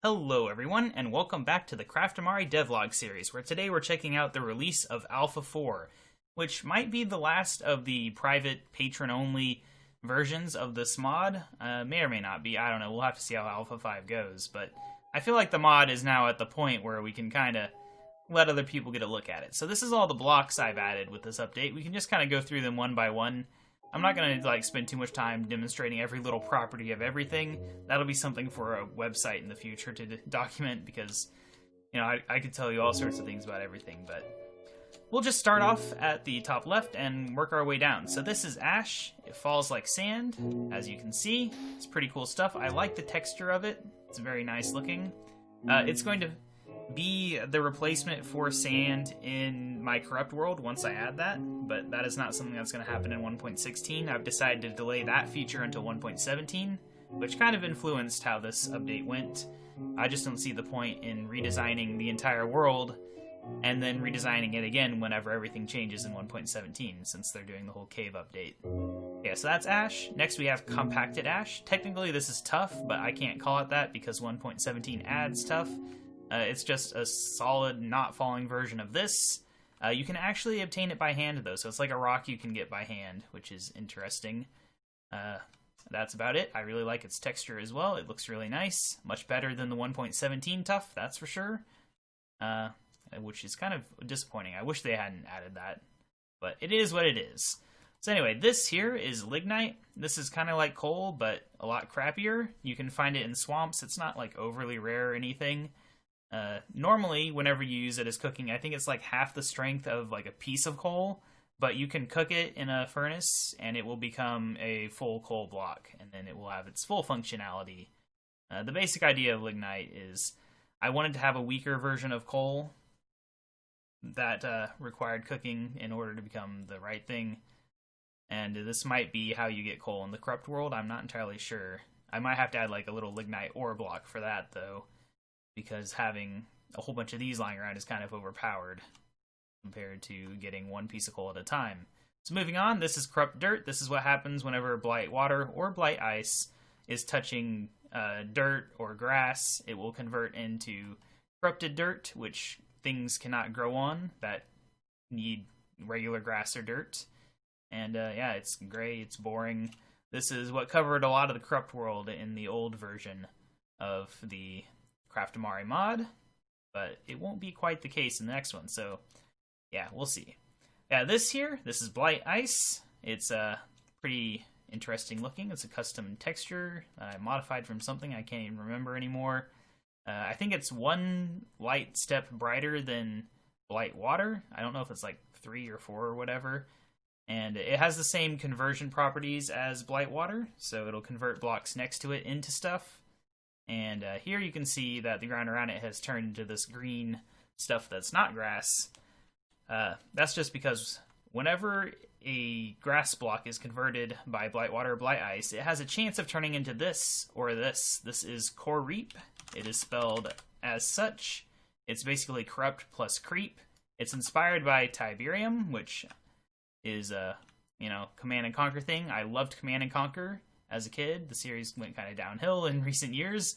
Hello everyone, and welcome back to the Craftamari Devlog series, where today we're checking out the release of Alpha 4, which might be the last of the private, patron-only versions of this mod. May or may not be, I don't know, we'll have to see how Alpha 5 goes, but I feel like the mod is now at the point where we can kind of let other people get a look at it. So this is all the blocks I've added with this update. We can just kind of go through them one by one. I'm not going to spend too much time demonstrating every little property of everything. That'll be something for a website in the future to document because, you know, I could tell you all sorts of things about everything, but we'll just start off at the top left and work our way down. So this is ash. It falls like sand, as you can see. It's pretty cool stuff. I like the texture of it. It's very nice looking. It's going to be the replacement for sand in my corrupt world once I add that, but that is not something that's going to happen in 1.16. I've decided to delay that feature until 1.17, which kind of influenced how this update went. I just don't see the point in redesigning the entire world and then redesigning it again whenever everything changes in 1.17, since they're doing the whole cave update. Yeah, so that's ash. Next we have compacted ash. Technically this is tough, but I can't call it that because 1.17 adds tough. It's just a solid, not falling version of this. You can actually obtain it by hand, though, so it's like a rock you can get by hand, which is interesting. That's about it. I really like its texture as well. It looks really nice. Much better than the 1.17 tough, that's for sure. Which is kind of disappointing. I wish they hadn't added that, but it is what it is. So anyway, this here is lignite. This is kind of like coal, but a lot crappier. You can find it in swamps. It's not like overly rare or anything. Normally, whenever you use it as cooking, I think it's like half the strength of like a piece of coal, but you can cook it in a furnace and it will become a full coal block, and then it will have its full functionality. The basic idea of lignite is I wanted to have a weaker version of coal that required cooking in order to become the right thing, and this might be how you get coal in the corrupt world. I'm not entirely sure. I might have to add like a little lignite ore block for that, though, because having a whole bunch of these lying around is kind of overpowered compared to getting one piece of coal at a time. So moving on, this is corrupt dirt. This is what happens whenever blight water or blight ice is touching dirt or grass. It will convert into corrupted dirt, which things cannot grow on that need regular grass or dirt. And yeah, it's gray, it's boring. This is what covered a lot of the corrupt world in the old version of the Craftamari mod, but it won't be quite the case in the next one, so yeah, we'll see. Yeah, this is Blight Ice. It's pretty interesting looking. It's a custom texture that I modified from something I can't even remember anymore. I think it's one light step brighter than Blight Water. I don't know if it's like 3 or 4 or whatever. And it has the same conversion properties as Blight Water, so it'll convert blocks next to it into stuff. And here you can see that the ground around it has turned into this green stuff that's not grass. That's just because whenever a grass block is converted by blight water or blight ice, it has a chance of turning into this or this. This is core reap. It is spelled as such. It's basically corrupt plus creep. It's inspired by Tiberium, which is a Command and Conquer thing. I loved Command and Conquer as a kid. The series went kind of downhill in recent years,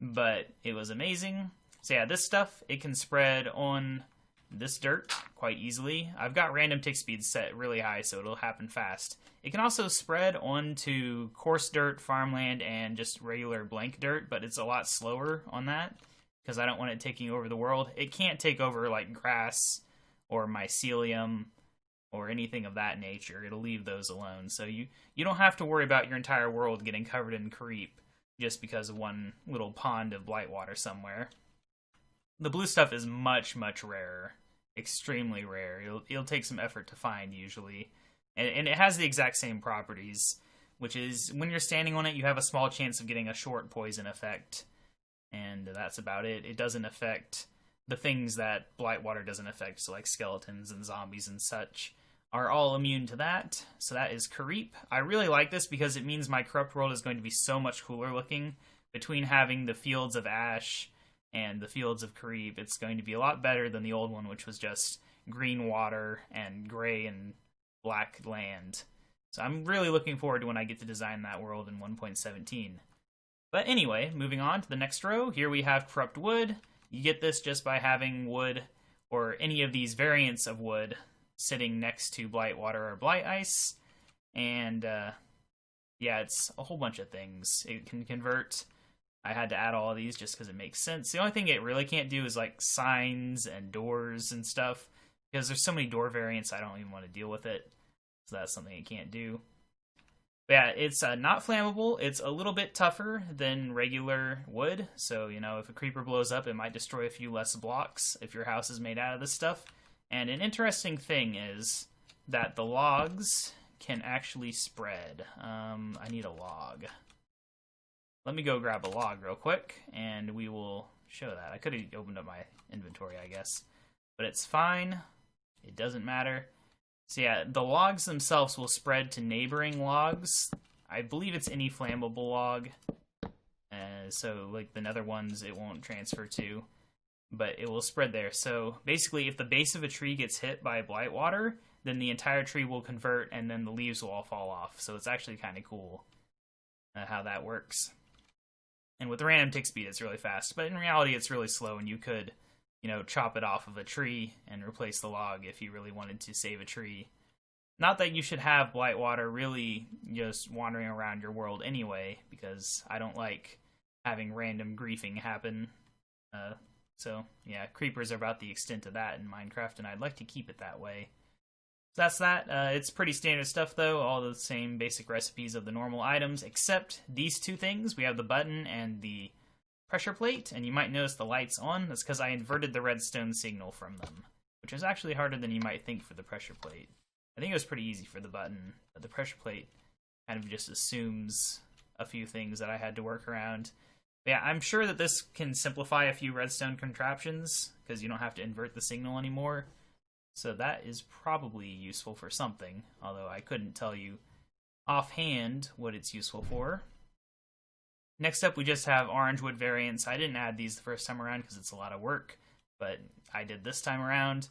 but it was amazing. So yeah, this stuff, it can spread on this dirt quite easily. I've got random tick speed set really high, so it'll happen fast. It can also spread onto coarse dirt, farmland, and just regular blank dirt, but it's a lot slower on that because I don't want it taking over the world. It can't take over like grass or mycelium or anything of that nature. It'll leave those alone. So you don't have to worry about your entire world getting covered in creep just because of one little pond of blight water somewhere. The blue stuff is much, much rarer. Extremely rare. It'll take some effort to find, usually. And it has the exact same properties, which is when you're standing on it, you have a small chance of getting a short poison effect. And that's about it. It doesn't affect the things that blight water doesn't affect, so like skeletons and zombies and such are all immune to that. So that is Creep. I really like this because it means my corrupt world is going to be so much cooler looking. Between having the fields of ash and the fields of Creep, it's going to be a lot better than the old one, which was just green water and gray and black land. So I'm really looking forward to when I get to design that world in 1.17. But anyway, moving on to the next row, here we have corrupt wood. You get this just by having wood, or any of these variants of wood, sitting next to blight water or blight ice. And yeah, it's a whole bunch of things. It can convert. I had to add all of these just because it makes sense. The only thing it really can't do is like signs and doors and stuff, because there's so many door variants I don't even want to deal with it. So that's something it can't do. But yeah, it's not flammable. It's a little bit tougher than regular wood. So, you know, if a creeper blows up, it might destroy a few less blocks if your house is made out of this stuff. And an interesting thing is that the logs can actually spread. I need a log. Let me go grab a log real quick, and we will show that. I could have opened up my inventory, I guess. But it's fine. It doesn't matter. So yeah, the logs themselves will spread to neighboring logs. I believe it's any flammable log. So like the nether ones, it won't transfer to. But it will spread there. So basically, if the base of a tree gets hit by blight water, then the entire tree will convert, and then the leaves will all fall off. So it's actually kind of cool how that works. And with random tick speed, it's really fast. But in reality, it's really slow, and you could, you know, chop it off of a tree and replace the log if you really wanted to save a tree. Not that you should have blight water really just wandering around your world anyway, because I don't like having random griefing happen. So yeah, creepers are about the extent of that in Minecraft, and I'd like to keep it that way. So that's that. It's pretty standard stuff, though. All the same basic recipes of the normal items, except these two things. We have the button and the pressure plate, and you might notice the light's on. That's because I inverted the redstone signal from them, which is actually harder than you might think for the pressure plate. I think it was pretty easy for the button, but the pressure plate kind of just assumes a few things that I had to work around. But yeah, I'm sure that this can simplify a few redstone contraptions, because you don't have to invert the signal anymore. So that is probably useful for something, although I couldn't tell you offhand what it's useful for. Next up, we just have orange wood variants. I didn't add these the first time around because it's a lot of work, but I did this time around.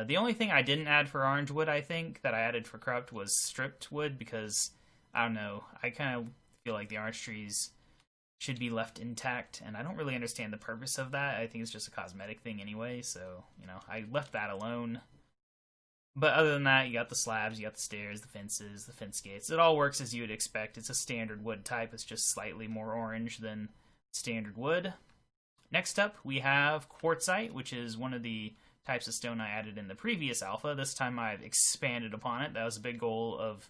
The only thing I didn't add for orange wood, I think, that I added for corrupt was stripped wood, because, I don't know, I kind of feel like the orange trees should be left intact, and I don't really understand the purpose of that. I think it's just a cosmetic thing anyway, so, you know, I left that alone. But other than that, you got the slabs, you got the stairs, the fences, the fence gates. It all works as you would expect. It's a standard wood type. It's just slightly more orange than standard wood. Next up, we have quartzite, which is one of the types of stone I added in the previous alpha. This time I've expanded upon it. That was a big goal of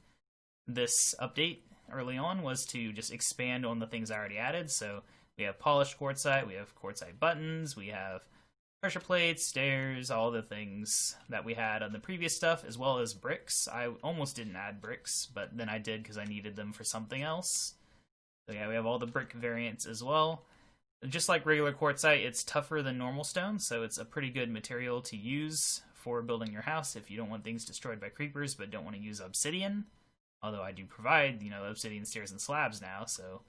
this update early on, was to just expand on the things I already added. So we have polished quartzite, we have quartzite buttons, we have pressure plates, stairs, all the things that we had on the previous stuff, as well as bricks. I almost didn't add bricks, but then I did because I needed them for something else. So yeah, we have all the brick variants as well. Just like regular quartzite, it's tougher than normal stone, so it's a pretty good material to use for building your house if you don't want things destroyed by creepers but don't want to use obsidian. Although I do provide, you know, obsidian stairs and slabs now, so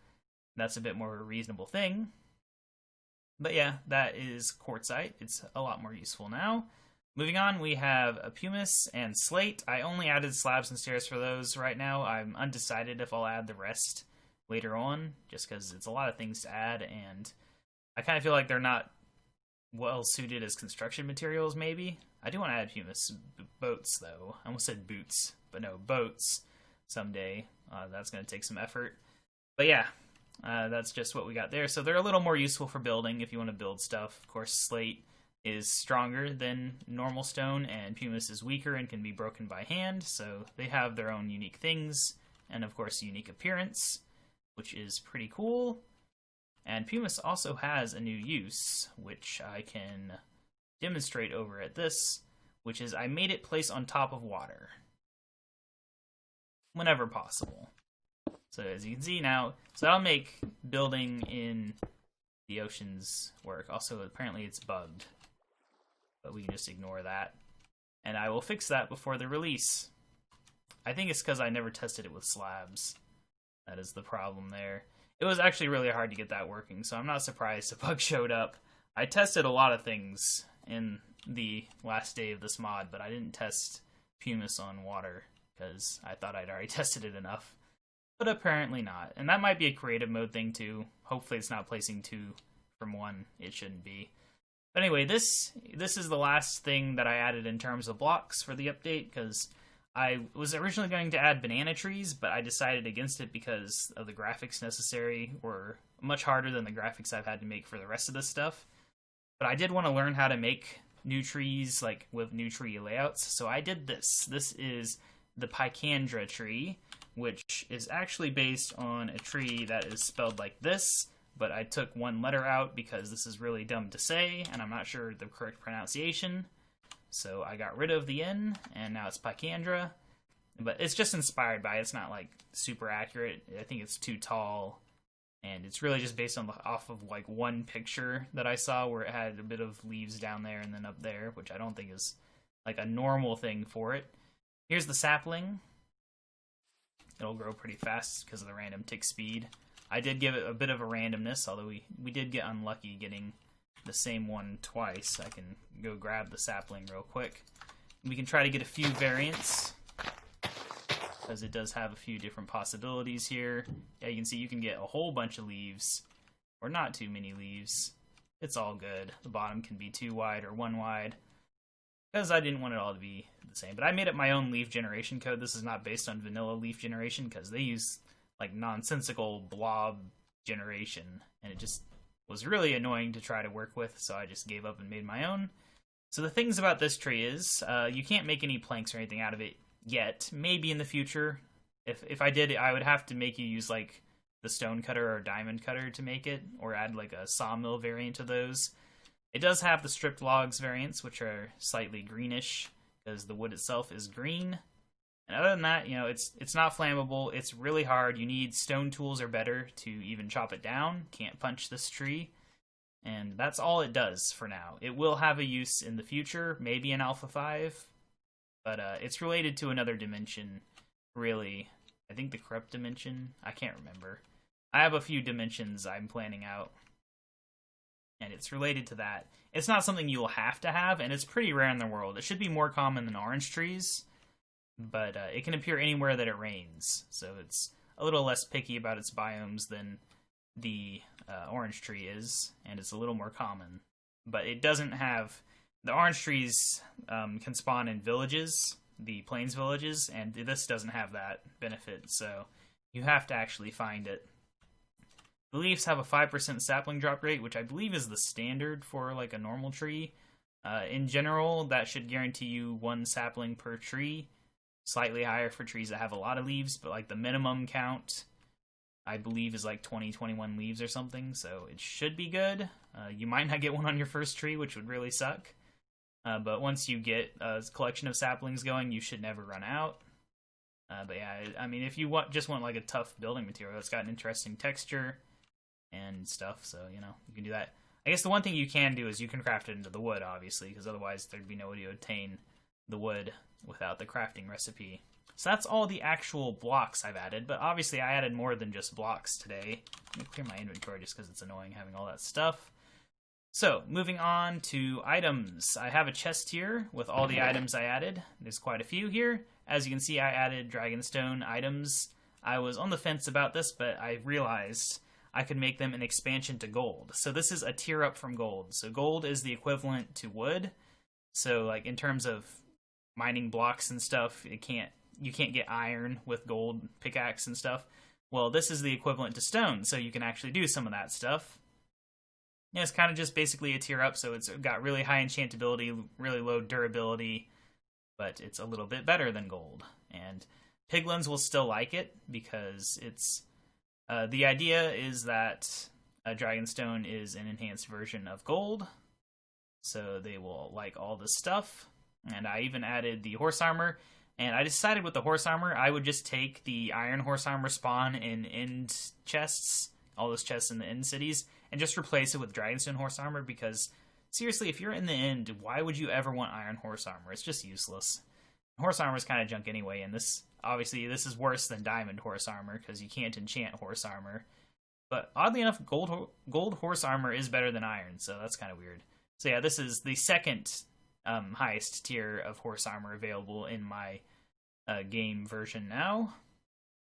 that's a bit more of a reasonable thing. But yeah, that is quartzite. It's a lot more useful now. Moving on, we have a pumice and slate. I only added slabs and stairs for those right now. I'm undecided if I'll add the rest later on, just because it's a lot of things to add, and I kind of feel like they're not well suited as construction materials, maybe. I do want to add pumice boats, though. I almost said boots, but no, boats someday. That's going to take some effort. But yeah, that's just what we got there. So they're a little more useful for building if you want to build stuff. Of course, slate is stronger than normal stone, and pumice is weaker and can be broken by hand. So they have their own unique things, and of course, unique appearance, which is pretty cool. And pumice also has a new use, which I can demonstrate over at this, which is I made it place on top of water whenever possible. So as you can see now, so that'll make building in the oceans work. Also, apparently it's bugged, but we can just ignore that. And I will fix that before the release. I think it's because I never tested it with slabs. That is the problem there. It was actually really hard to get that working, so I'm not surprised the bug showed up. I tested a lot of things in the last day of this mod, but I didn't test pumice on water, because I thought I'd already tested it enough. but apparently not. And that might be a creative mode thing too. Hopefully it's not placing 2 from 1. It shouldn't be. But anyway, this is the last thing that I added in terms of blocks for the update, because I was originally going to add banana trees, but I decided against it because of the graphics necessary were much harder than the graphics I've had to make for the rest of this stuff. But I did want to learn how to make new trees, like with new tree layouts, so I did this. This is the Picandra tree, which is actually based on a tree that is spelled like this, but I took one letter out because this is really dumb to say, and I'm not sure the correct pronunciation. So I got rid of the N, and now it's Picandra. But it's just inspired by it. It's not, like, super accurate. I think it's too tall. And it's really just based on off of, like, one picture that I saw where it had a bit of leaves down there and then up there, which I don't think is, like, a normal thing for it. Here's the sapling. It'll grow pretty fast because of the random tick speed. I did give it a bit of a randomness, although we did get unlucky getting the same one twice. I can go grab the sapling real quick. We can try to get a few variants, because it does have a few different possibilities here. Yeah, you can see you can get a whole bunch of leaves, or not too many leaves. It's all good. The bottom can be 2 wide or 1 wide, because I didn't want it all to be the same. But I made up my own leaf generation code. This is not based on vanilla leaf generation, because they use like nonsensical blob generation, and it just was really annoying to try to work with, so I just gave up and made my own. So the things about this tree is, you can't make any planks or anything out of it yet. Maybe in the future. If I did, I would have to make you use like the stone cutter or diamond cutter to make it, or add like a sawmill variant to those. It does have the stripped logs variants, which are slightly greenish, because the wood itself is green. And other than that, you know, it's not flammable. It's really hard. You need stone tools or better to even chop it down. Can't punch this tree. And that's all it does for now. It will have a use in the future, maybe in Alpha 5. But it's related to another dimension, really. I think the corrupt dimension? I can't remember. I have a few dimensions I'm planning out, and it's related to that. It's not something you'll have to have, and it's pretty rare in the world. It should be more common than orange trees, but it can appear anywhere that it rains, so it's a little less picky about its biomes than the orange tree is, and it's a little more common. But it doesn't have... The orange trees can spawn in villages, the plains villages, and this doesn't have that benefit, so you have to actually find it. The leaves have a 5% sapling drop rate, which I believe is the standard for like a normal tree. In general, that should guarantee you 1 sapling per tree. Slightly higher for trees that have a lot of leaves, but like the minimum count, I believe, is like 21 leaves or something, so it should be good. You might not get one on your first tree, which would really suck. But once you get a collection of saplings going, you should never run out. But yeah, I mean, if you just want like a tough building material that's got an interesting texture and stuff, so, you know, you can do that. I guess the one thing you can do is you can craft it into the wood, obviously, because otherwise there'd be no way to obtain the wood without the crafting recipe. So that's all the actual blocks I've added, but obviously I added more than just blocks today. Let me clear my inventory just because it's annoying having all that stuff. So, moving on to items. I have a chest here with all the items I added. There's quite a few here. As you can see, I added Dragonstone items. I was on the fence about this, but I realized I could make them an expansion to gold. So this is a tier up from gold. So gold is the equivalent to wood. So like in terms of mining blocks and stuff, you can't get iron with gold pickaxe and stuff. Well, this is the equivalent to stone, so you can actually do some of that stuff. Yeah, it's kind of just basically a tier up, so it's got really high enchantability, really low durability, but it's a little bit better than gold. And piglins will still like it, because it's... the idea is that Dragonstone is an enhanced version of gold, so they will like all this stuff. And I even added the horse armor, and I decided with the horse armor, I would just take the iron horse armor spawn in end chests, all those chests in the end cities, and just replace it with Dragonstone horse armor, because seriously, if you're in the end, why would you ever want iron horse armor? It's just useless. Horse armor is kind of junk anyway, and this is worse than diamond horse armor, because you can't enchant horse armor. But oddly enough, gold horse armor is better than iron, so that's kind of weird. So yeah, this is the second highest tier of horse armor available in my game version now.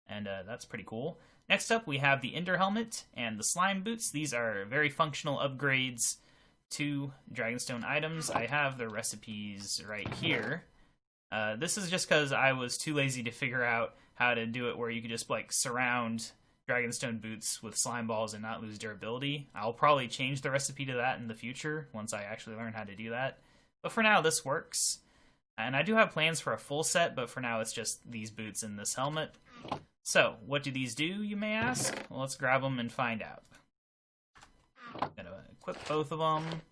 and that's pretty cool. Next up, we have the Ender Helmet and the Slime Boots. These are very functional upgrades to Dragonstone items. I have the recipes right here. This is just because I was too lazy to figure out how to do it where you could just like surround Dragonstone boots with slime balls and not lose durability. I'll probably change the recipe to that in the future once I actually learn how to do that. But for now, this works. And I do have plans for a full set, but for now it's just these boots and this helmet. So, what do these do, you may ask? Well, let's grab them and find out. I'm gonna equip both of them.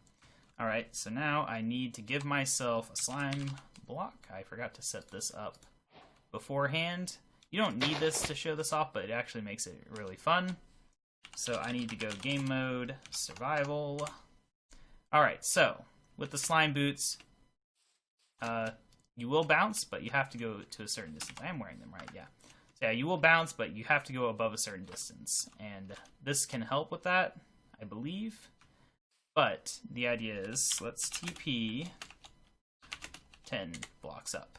Alright, so now I need to give myself a slime block. I forgot to set this up beforehand. You don't need this to show this off, but it actually makes it really fun. So I need to go game mode, survival. Alright, so with the slime boots, you will bounce, but you have to go to a certain distance. I am wearing them, right? Yeah. So yeah, you will bounce, but you have to go above a certain distance. And this can help with that, I believe. But the idea is, let's TP 10 blocks up.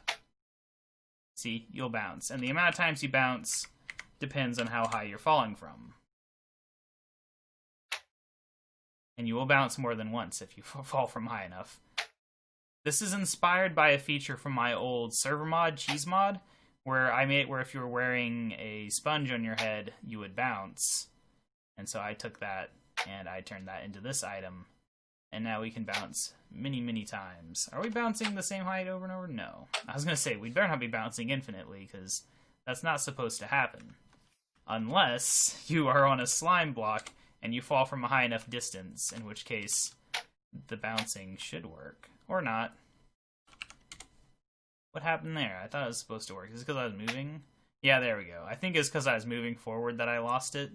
See, you'll bounce. And the amount of times you bounce depends on how high you're falling from. And you will bounce more than once if you fall from high enough. This is inspired by a feature from my old server mod, Cheese Mod, where I made it where if you were wearing a sponge on your head, you would bounce. And so I took that and I turned that into this item. And now we can bounce many, many times. Are we bouncing the same height over and over? No. I was going to say, we better not be bouncing infinitely, because that's not supposed to happen. Unless you are on a slime block and you fall from a high enough distance, in which case the bouncing should work. Or not. What happened there? I thought it was supposed to work. Is it because I was moving? Yeah, there we go. I think it's because I was moving forward that I lost it.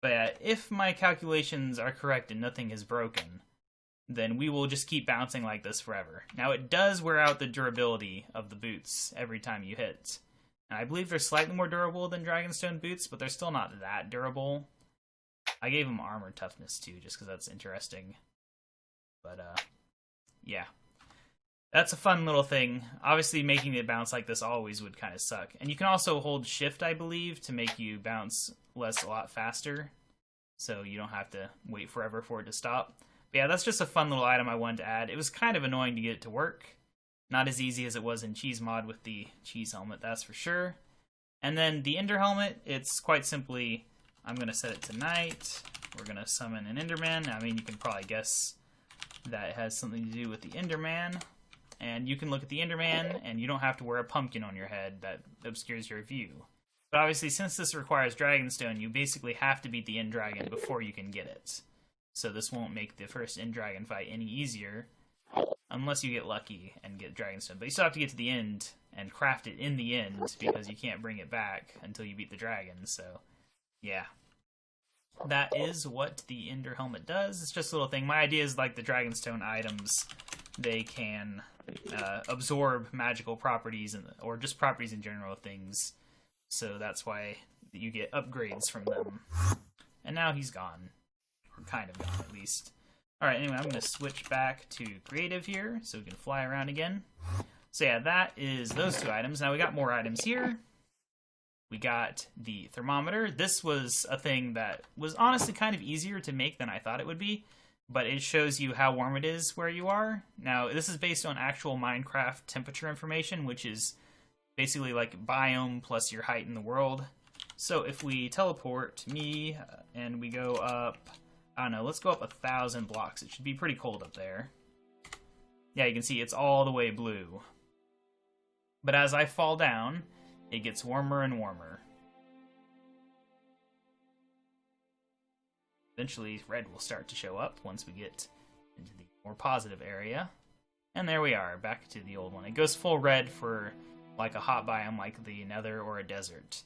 But yeah, if my calculations are correct and nothing is broken, then we will just keep bouncing like this forever. Now, it does wear out the durability of the boots every time you hit. And I believe they're slightly more durable than Dragonstone boots, but they're still not that durable. I gave them armor toughness too, just because that's interesting. But, yeah. That's a fun little thing. Obviously, making it bounce like this always would kind of suck. And you can also hold shift, I believe, to make you bounce a lot faster. So you don't have to wait forever for it to stop. But yeah, that's just a fun little item I wanted to add. It was kind of annoying to get it to work. Not as easy as it was in Cheese Mod with the cheese helmet, that's for sure. And then the Ender Helmet, it's quite simply, I'm going to set it to night. We're going to summon an Enderman. I mean, you can probably guess that it has something to do with the Enderman. And you can look at the Enderman, and you don't have to wear a pumpkin on your head that obscures your view. But obviously, since this requires Dragonstone, you basically have to beat the End Dragon before you can get it. So this won't make the first End Dragon fight any easier, unless you get lucky and get Dragonstone. But you still have to get to the end and craft it in the end, because you can't bring it back until you beat the dragon, so yeah. That is what the Ender Helmet does. It's just a little thing. My idea is like the Dragonstone items, they can absorb magical properties or just properties in general of things. So that's why you get upgrades from them. And now he's gone. Or kind of gone, at least. Alright, anyway, I'm going to switch back to creative here, so we can fly around again. So yeah, that is those two items. Now we got more items here. We got the thermometer. This was a thing that was honestly kind of easier to make than I thought it would be. But it shows you how warm it is where you are. Now, this is based on actual Minecraft temperature information, which is basically like biome plus your height in the world. So if we teleport to me and we go up, I don't know, let's go up 1,000 blocks. It should be pretty cold up there. Yeah, you can see it's all the way blue. But as I fall down, it gets warmer and warmer. Eventually, red will start to show up once we get into the more positive area. And there we are, back to the old one. It goes full red for like a hot biome like the Nether or a desert.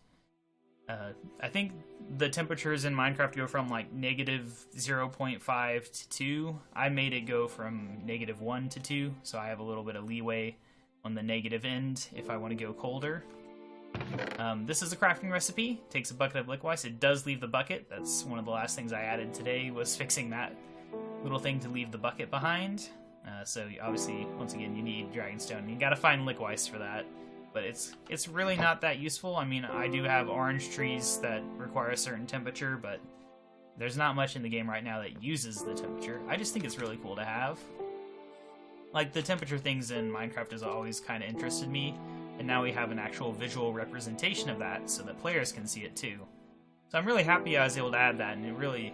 I think the temperatures in Minecraft go from like negative 0.5 to 2. I made it go from negative 1 to 2, so I have a little bit of leeway on the negative end if I want to go colder. This is a crafting recipe. Takes a bucket of liquids. It does leave the bucket. That's one of the last things I added today, was fixing that little thing to leave the bucket behind. So obviously, once again, you need Dragonstone. You gotta find liquids for that. but it's really not that useful. I mean, I do have orange trees that require a certain temperature, but there's not much in the game right now that uses the temperature. I just think it's really cool to have. Like, the temperature things in Minecraft has always kind of interested me, and now we have an actual visual representation of that so that players can see it too. So I'm really happy I was able to add that, and it really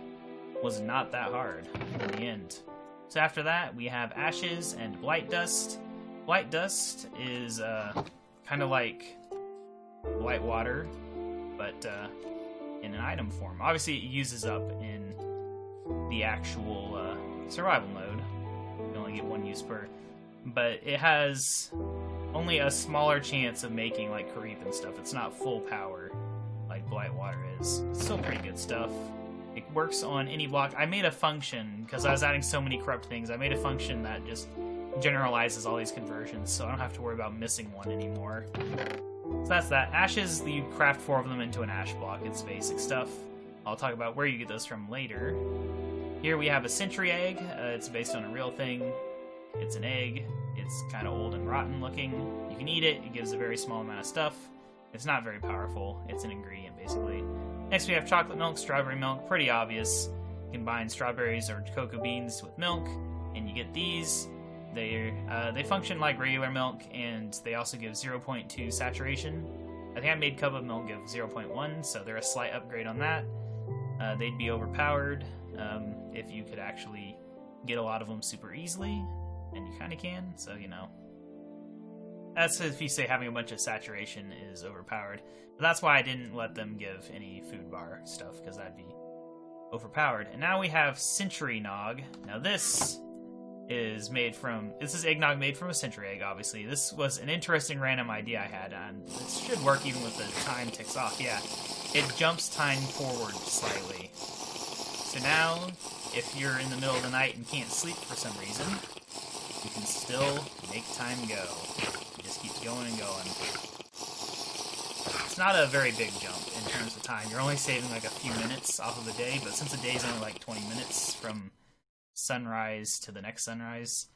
was not that hard in the end. So after that, we have ashes and blight dust. Blight dust is kind of like blight water, but in an item form. Obviously, it uses up in the actual survival mode. You only get one use per, but it has only a smaller chance of making like creep and stuff. It's not full power like blight water is. It's still pretty good stuff. It works on any block. I made a function, because I was adding so many corrupt things, I made a function that just generalizes all these conversions, so I don't have to worry about missing one anymore. So that's that. Ashes, you craft 4 of them into an ash block. It's basic stuff. I'll talk about where you get those from later. Here we have a sentry egg. It's based on a real thing. It's an egg. It's kind of old and rotten looking. You can eat it. It gives a very small amount of stuff. It's not very powerful. It's an ingredient, basically. Next we have chocolate milk, strawberry milk. Pretty obvious. You combine strawberries or cocoa beans with milk, and you get these. They function like regular milk, and they also give 0.2 saturation. I think I made cup of milk give 0.1, so they're a slight upgrade on that. They'd be overpowered if you could actually get a lot of them super easily, and you kind of can, so you know. That's if you say having a bunch of saturation is overpowered. But that's why I didn't let them give any food bar stuff, because that'd be overpowered. And now we have Century Nog. Now this is eggnog made from a century egg, obviously. This was an interesting random idea I had, and it should work even with the time ticks off. Yeah, it jumps time forward slightly. So now, if you're in the middle of the night and can't sleep for some reason, you can still make time go. It just keeps going and going. It's not a very big jump in terms of time. You're only saving like a few minutes off of the day, but since the day's only like 20 minutes from sunrise to the next sunrise,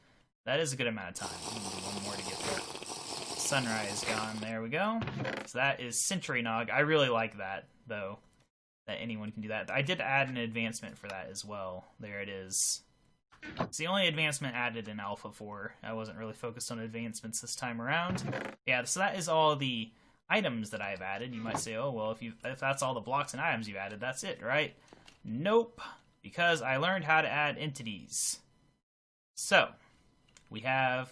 that is a good amount of time. I'm gonna do one more to get the sunrise gone. There we go. So that is Century Nog. I really like that, though, that anyone can do that. I did add an advancement for that as well. There it is. It's the only advancement added in Alpha 4. I wasn't really focused on advancements this time around. Yeah, so that is all the items that I've added. You might say, oh, well, if that's all the blocks and items you added, that's it, right? Nope. Because I learned how to add entities. So, we have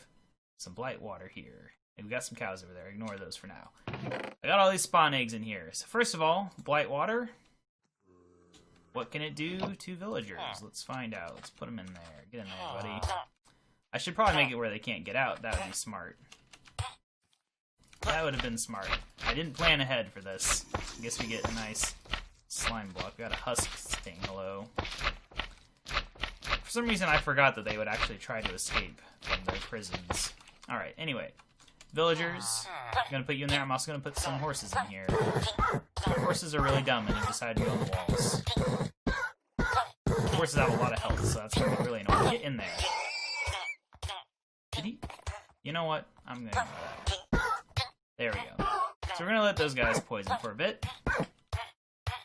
some blight water here. And we got some cows over there. Ignore those for now. I got all these spawn eggs in here. So first of all, blight water. What can it do to villagers? Let's find out. Let's put them in there. Get in there, buddy. I should probably make it where they can't get out. That would be smart. That would have been smart. I didn't plan ahead for this. I guess we get a nice slime block. We got a husk thing. Hello. For some reason, I forgot that they would actually try to escape from their prisons. Alright, anyway. Villagers. I'm going to put you in there. I'm also going to put some horses in here. Horses are really dumb and have decided to go on the walls. Horses have a lot of health, so that's going to be really annoying. Get in there. Did he? You know what? I'm going to ignore that. There we go. So we're going to let those guys poison for a bit.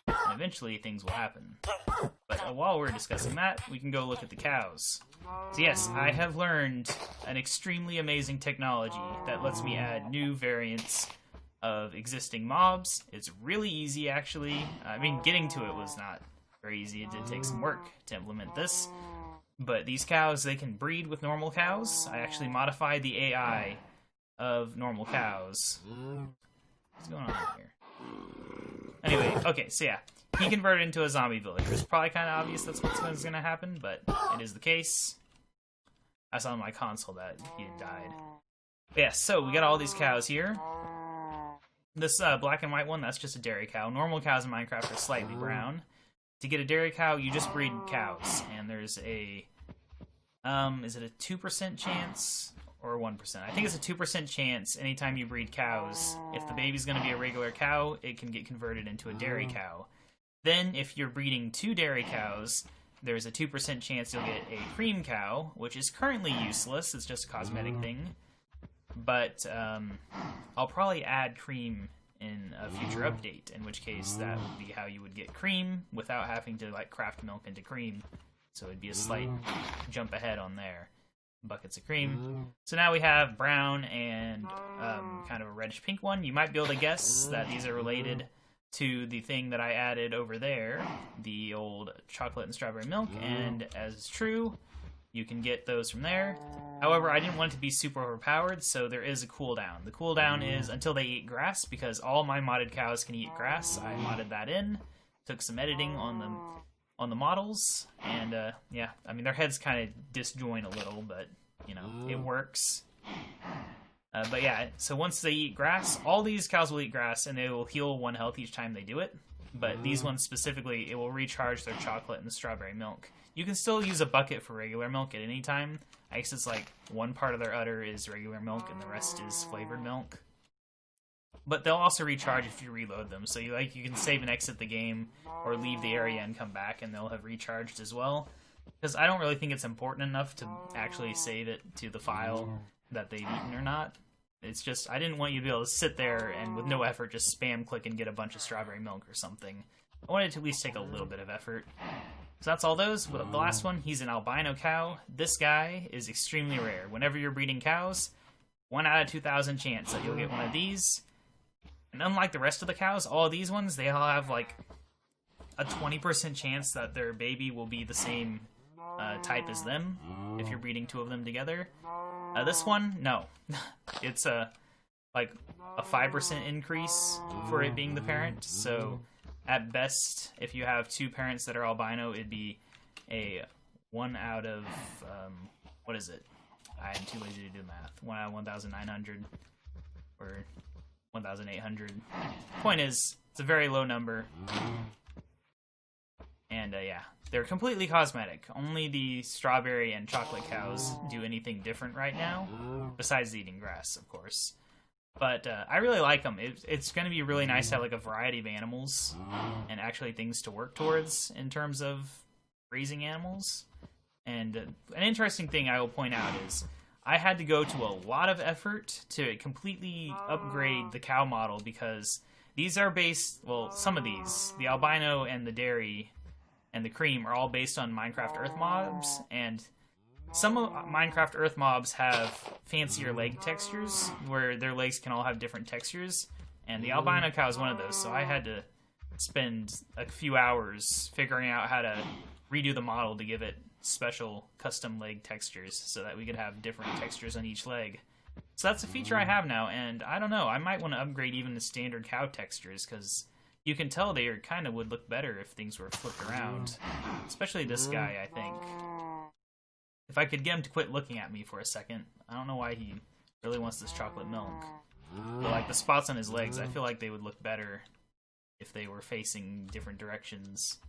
And eventually things will happen. But while we're discussing that, we can go look at the cows. So yes, I have learned an extremely amazing technology that lets me add new variants of existing mobs. It's really easy, actually. I mean, getting to it was not very easy. It did take some work to implement this. But these cows, they can breed with normal cows. I actually modified the AI of normal cows. What's going on here? Anyway, okay, so yeah. He converted into a zombie villager. It's probably kind of obvious that's what's going to happen, but it is the case. I saw on my console that he had died. But yeah, so we got all these cows here. This black and white one, that's just a dairy cow. Normal cows in Minecraft are slightly brown. To get a dairy cow, you just breed cows. And there's a... is it a 2% chance? Or 1%? I think it's a 2% chance anytime you breed cows. If the baby's going to be a regular cow, it can get converted into a dairy cow. Then, if you're breeding 2 dairy cows, there's a 2% chance you'll get a cream cow, which is currently useless. It's just a cosmetic thing. but I'll probably add cream in a future update, in which case that would be how you would get cream without having to like craft milk into cream. So it'd be a slight jump ahead on there. Buckets of cream. So now we have brown and kind of a reddish pink one. You might be able to guess that these are related to the thing that I added over there, the old chocolate and strawberry milk, and as is true, you can get those from there. However, I didn't want it to be super overpowered, so there is a cooldown. The cooldown is until they eat grass, because all my modded cows can eat grass. I modded that in, took some editing on the models, and yeah, I mean, their heads kind of disjoint a little, but, you know, it works. But yeah, so once they eat grass, all these cows will eat grass, and they will heal 1 health each time they do it. But these ones specifically, it will recharge their chocolate and strawberry milk. You can still use a bucket for regular milk at any time. I guess it's like 1 part of their udder is regular milk, and the rest is flavored milk. But they'll also recharge if you reload them. So you can save and exit the game, or leave the area and come back, and they'll have recharged as well. Because I don't really think it's important enough to actually save it to the file that they've eaten or not. It's just, I didn't want you to be able to sit there and with no effort just spam click and get a bunch of strawberry milk or something. I wanted to at least take a little bit of effort. So that's all those. The last one, he's an albino cow. This guy is extremely rare. Whenever you're breeding cows, 1 out of 2,000 chance that you'll get one of these. And unlike the rest of the cows, all of these ones, they all have like a 20% chance that their baby will be the same type as them if you're breeding 2 of them together. This one, no. It's like a 5% increase for it being the parent. So at best, if you have 2 parents that are albino, it'd be a 1 out of, what is it? I'm too lazy to do math. 1 out of 1,900 or 1,800. Point is, it's a very low number. And yeah, they're completely cosmetic. Only the strawberry and chocolate cows do anything different right now, besides eating grass, of course. But I really like them. It's going to be really nice to have like a variety of animals and actually things to work towards in terms of raising animals. And an interesting thing I will point out is I had to go to a lot of effort to completely upgrade the cow model, because these are based, well, some of these, the albino and the dairy and the cream, are all based on Minecraft Earth mobs, and some of Minecraft Earth mobs have fancier leg textures, where their legs can all have different textures, and the albino cow is one of those, so I had to spend a few hours figuring out how to redo the model to give it special custom leg textures, so that we could have different textures on each leg. So that's a feature I have now, and I don't know, I might want to upgrade even the standard cow textures, because you can tell they kind of would look better if things were flipped around. Especially this guy, I think. If I could get him to quit looking at me for a second. I don't know why he really wants this chocolate milk. But like the spots on his legs, I feel like they would look better if they were facing different directions.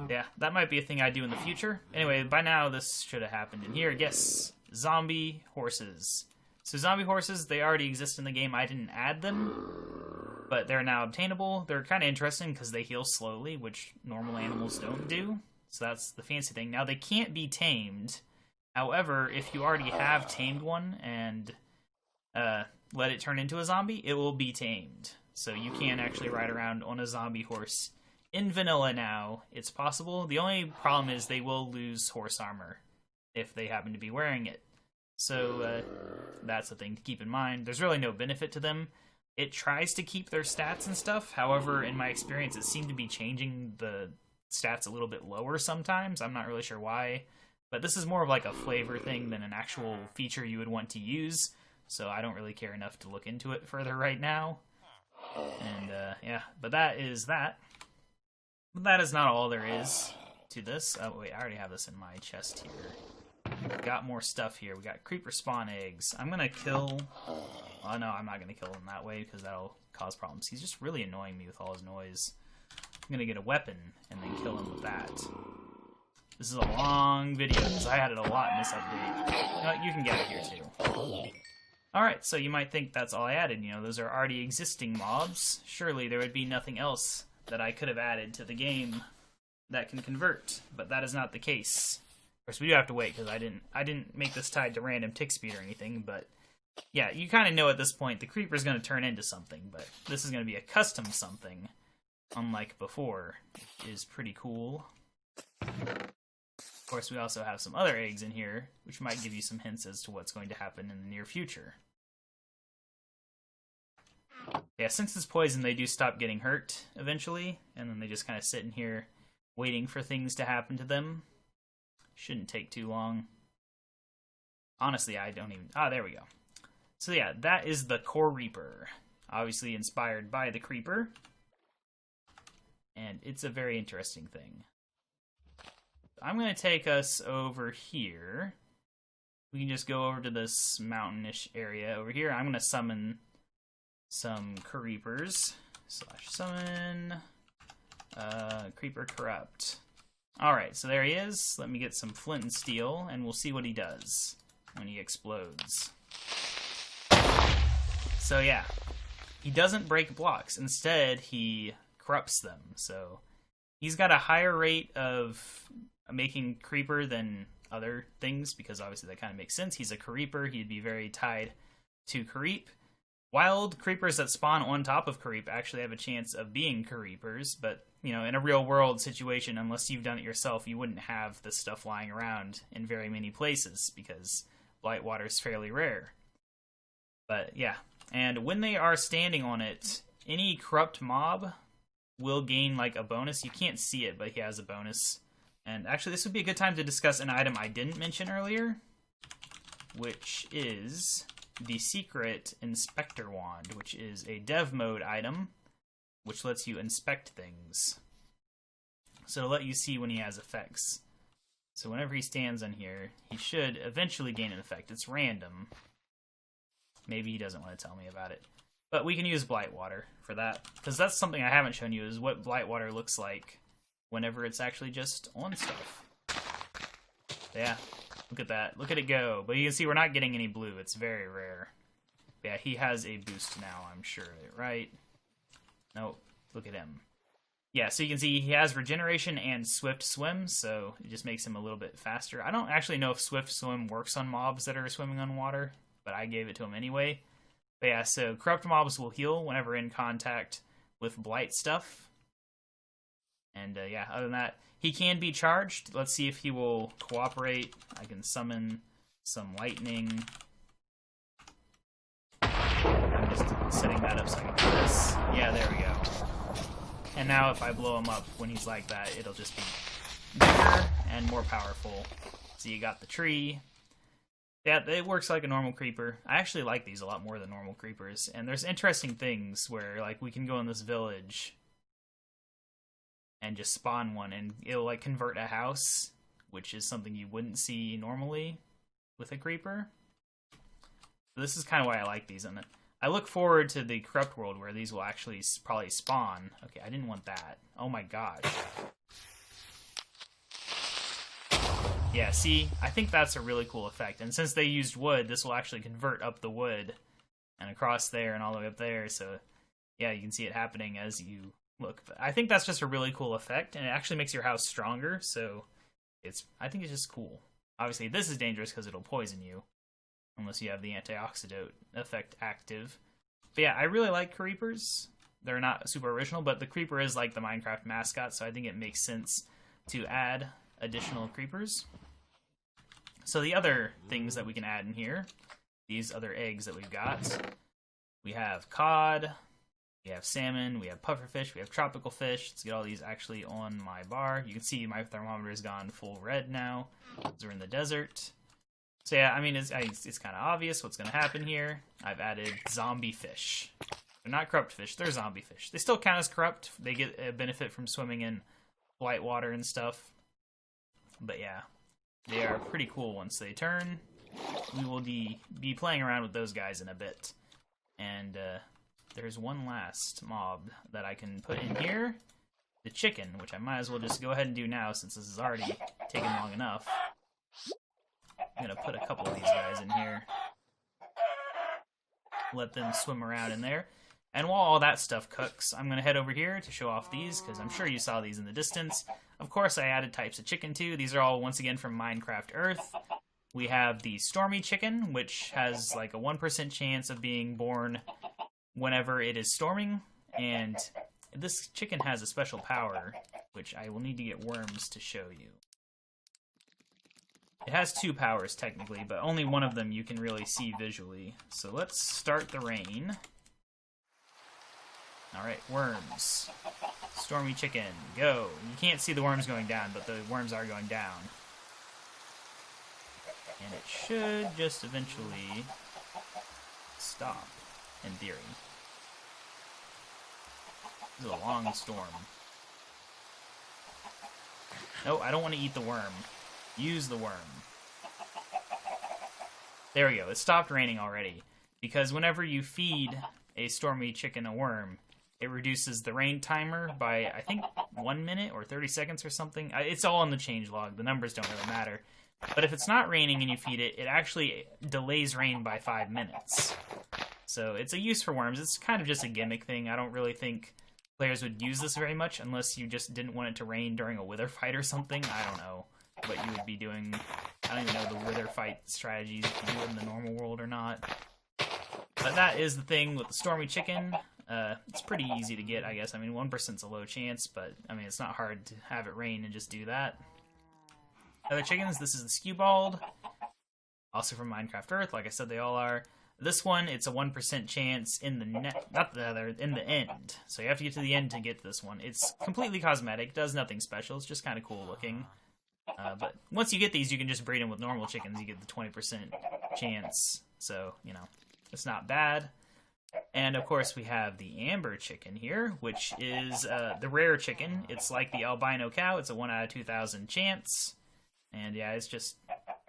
Yeah, that might be a thing I do in the future. Anyway, by now this should have happened in here. Yes, zombie horses. So zombie horses, they already exist in the game. I didn't add them, but they're now obtainable. They're kind of interesting because they heal slowly, which normal animals don't do. So that's the fancy thing. Now, they can't be tamed. However, if you already have tamed one and let it turn into a zombie, it will be tamed. So you can actually ride around on a zombie horse. In vanilla now, it's possible. The only problem is they will lose horse armor if they happen to be wearing it. So that's a thing to keep in mind. There's really no benefit to them. It tries to keep their stats and stuff. However, in my experience, it seemed to be changing the stats a little bit lower sometimes. I'm not really sure why. But this is more of like a flavor thing than an actual feature you would want to use. So I don't really care enough to look into it further right now. And yeah, but that is that. But that is not all there is to this. Oh wait, I already have this in my chest here. We've got more stuff here. We got creeper spawn eggs. I'm gonna kill... Oh no, I'm not gonna kill him that way because that'll cause problems. He's just really annoying me with all his noise. I'm gonna get a weapon and then kill him with that. This is a long video because I had it a lot in this update. No, you can get it here too. Alright, so you might think that's all I added. You know, those are already existing mobs. Surely there would be nothing else that I could have added to the game that can convert, but that is not the case. Of course, we do have to wait because I didn't make this tied to random tick speed or anything, but Yeah, you kind of know at this point the creeper's going to turn into something, but this is going to be a custom something, unlike before. It is pretty cool. Of course, we also have some other eggs in here, which might give you some hints as to what's going to happen in the near future. Yeah, since it's poison, they do stop getting hurt eventually, and then they just kind of sit in here waiting for things to happen to them. Shouldn't take too long. Honestly, I don't even... Ah, there we go. So yeah, that is the Core Reaper. Obviously inspired by the Creeper. And it's a very interesting thing. I'm going to take us over here. We can just go over to this mountainish area over here. I'm going to summon some Creepers. /summon Creeper Corrupt. Alright, so there he is. Let me get some flint and steel, and we'll see what he does when he explodes. So yeah, he doesn't break blocks. Instead, he corrupts them. So he's got a higher rate of making creeper than other things, because obviously that kind of makes sense. He's a creeper. He'd be very tied to creep. Wild creepers that spawn on top of creep actually have a chance of being creepers, but you know, in a real world situation, unless you've done it yourself, you wouldn't have this stuff lying around in very many places because blight water is fairly rare. But yeah, and when they are standing on it, any corrupt mob will gain like a bonus. You can't see it, but he has a bonus. And actually, this would be a good time to discuss an item I didn't mention earlier, which is the Secret Inspector Wand, which is a dev mode item, which lets you inspect things. So it'll let you see when he has effects. So whenever he stands on here, he should eventually gain an effect. It's random. Maybe he doesn't want to tell me about it. But we can use blight water for that, because that's something I haven't shown you, is what blight water looks like whenever it's actually just on stuff. Yeah, look at that. Look at it go. But you can see we're not getting any blue. It's very rare. Yeah, he has a boost now, I'm sure, right? No, look at him. Yeah, so you can see he has regeneration and swift swim, so it just makes him a little bit faster. I don't actually know if swift swim works on mobs that are swimming on water, but I gave it to him anyway. But yeah, so corrupt mobs will heal whenever in contact with blight stuff. And yeah, other than that, he can be charged. Let's see if he will cooperate. I can summon some lightning. I'm just setting that up so I can do this. Yeah, there we go. And now if I blow him up when he's like that, it'll just be bigger and more powerful. So you got the tree. Yeah, it works like a normal creeper. I actually like these a lot more than normal creepers. And there's interesting things where, like, we can go in this village and just spawn one, and it'll, like, convert a house, which is something you wouldn't see normally with a creeper. So this is kind of why I like these. And I look forward to the corrupt world where these will actually probably spawn. Okay, I didn't want that. Oh my gosh. Yeah, see, I think that's a really cool effect. And since they used wood, this will actually convert up the wood and across there and all the way up there. So, yeah, you can see it happening as you look. But I think that's just a really cool effect, and it actually makes your house stronger. So, I think it's just cool. Obviously, this is dangerous because it'll poison you, unless you have the antioxidant effect active. But yeah, I really like creepers. They're not super original, but the creeper is like the Minecraft mascot, so I think it makes sense to add additional creepers. So the other things that we can add in here, these other eggs that we've got, we have cod, we have salmon, we have pufferfish, we have tropical fish. Let's get all these actually on my bar. You can see my thermometer has gone full red now, because we're in the desert. So yeah, I mean, it's kind of obvious what's going to happen here. I've added zombie fish. They're not corrupt fish, they're zombie fish. They still count as corrupt. They get a benefit from swimming in blight water and stuff. But yeah, they are pretty cool once they turn. We will be playing around with those guys in a bit. And there's one last mob that I can put in here. The chicken, which I might as well just go ahead and do now since this has already taken long enough. I'm going to put a couple of these guys in here. Let them swim around in there. And while all that stuff cooks, I'm going to head over here to show off these, because I'm sure you saw these in the distance. Of course, I added types of chicken too. These are all, once again, from Minecraft Earth. We have the Stormy Chicken, which has like a 1% chance of being born whenever it is storming, and this chicken has a special power, which I will need to get worms to show you. It has 2 powers, technically, but only one of them you can really see visually. So let's start the rain. Alright, worms. Stormy Chicken, go. You can't see the worms going down, but the worms are going down. And it should just eventually stop, in theory. This is a long storm. No, I don't want to eat the worm. Use the worm. There we go. It stopped raining already. Because whenever you feed a Stormy Chicken a worm, it reduces the rain timer by, I think, 1 minute or 30 seconds or something. It's all in the changelog. The numbers don't really matter. But if it's not raining and you feed it, it actually delays rain by 5 minutes. So it's a use for worms. It's kind of just a gimmick thing. I don't really think players would use this very much unless you just didn't want it to rain during a wither fight or something. I don't know what you would be doing. I don't even know the wither fight strategies, if you do it in the normal world or not. But that is the thing with the Stormy Chicken. It's pretty easy to get, I guess. I mean, 1%'s a low chance, but I mean, it's not hard to have it rain and just do that. Other chickens, this is the Skewbald, also from Minecraft Earth, like I said, they all are. This one, it's a 1% chance in the in the end. So you have to get to the end to get this one. It's completely cosmetic, does nothing special, it's just kind of cool looking. But once you get these, you can just breed them with normal chickens, you get the 20% chance. So, you know, it's not bad. And of course we have the Amber Chicken here, which is the rare chicken. It's like the albino cow, it's a 1 out of 2,000 chance. And yeah, it's just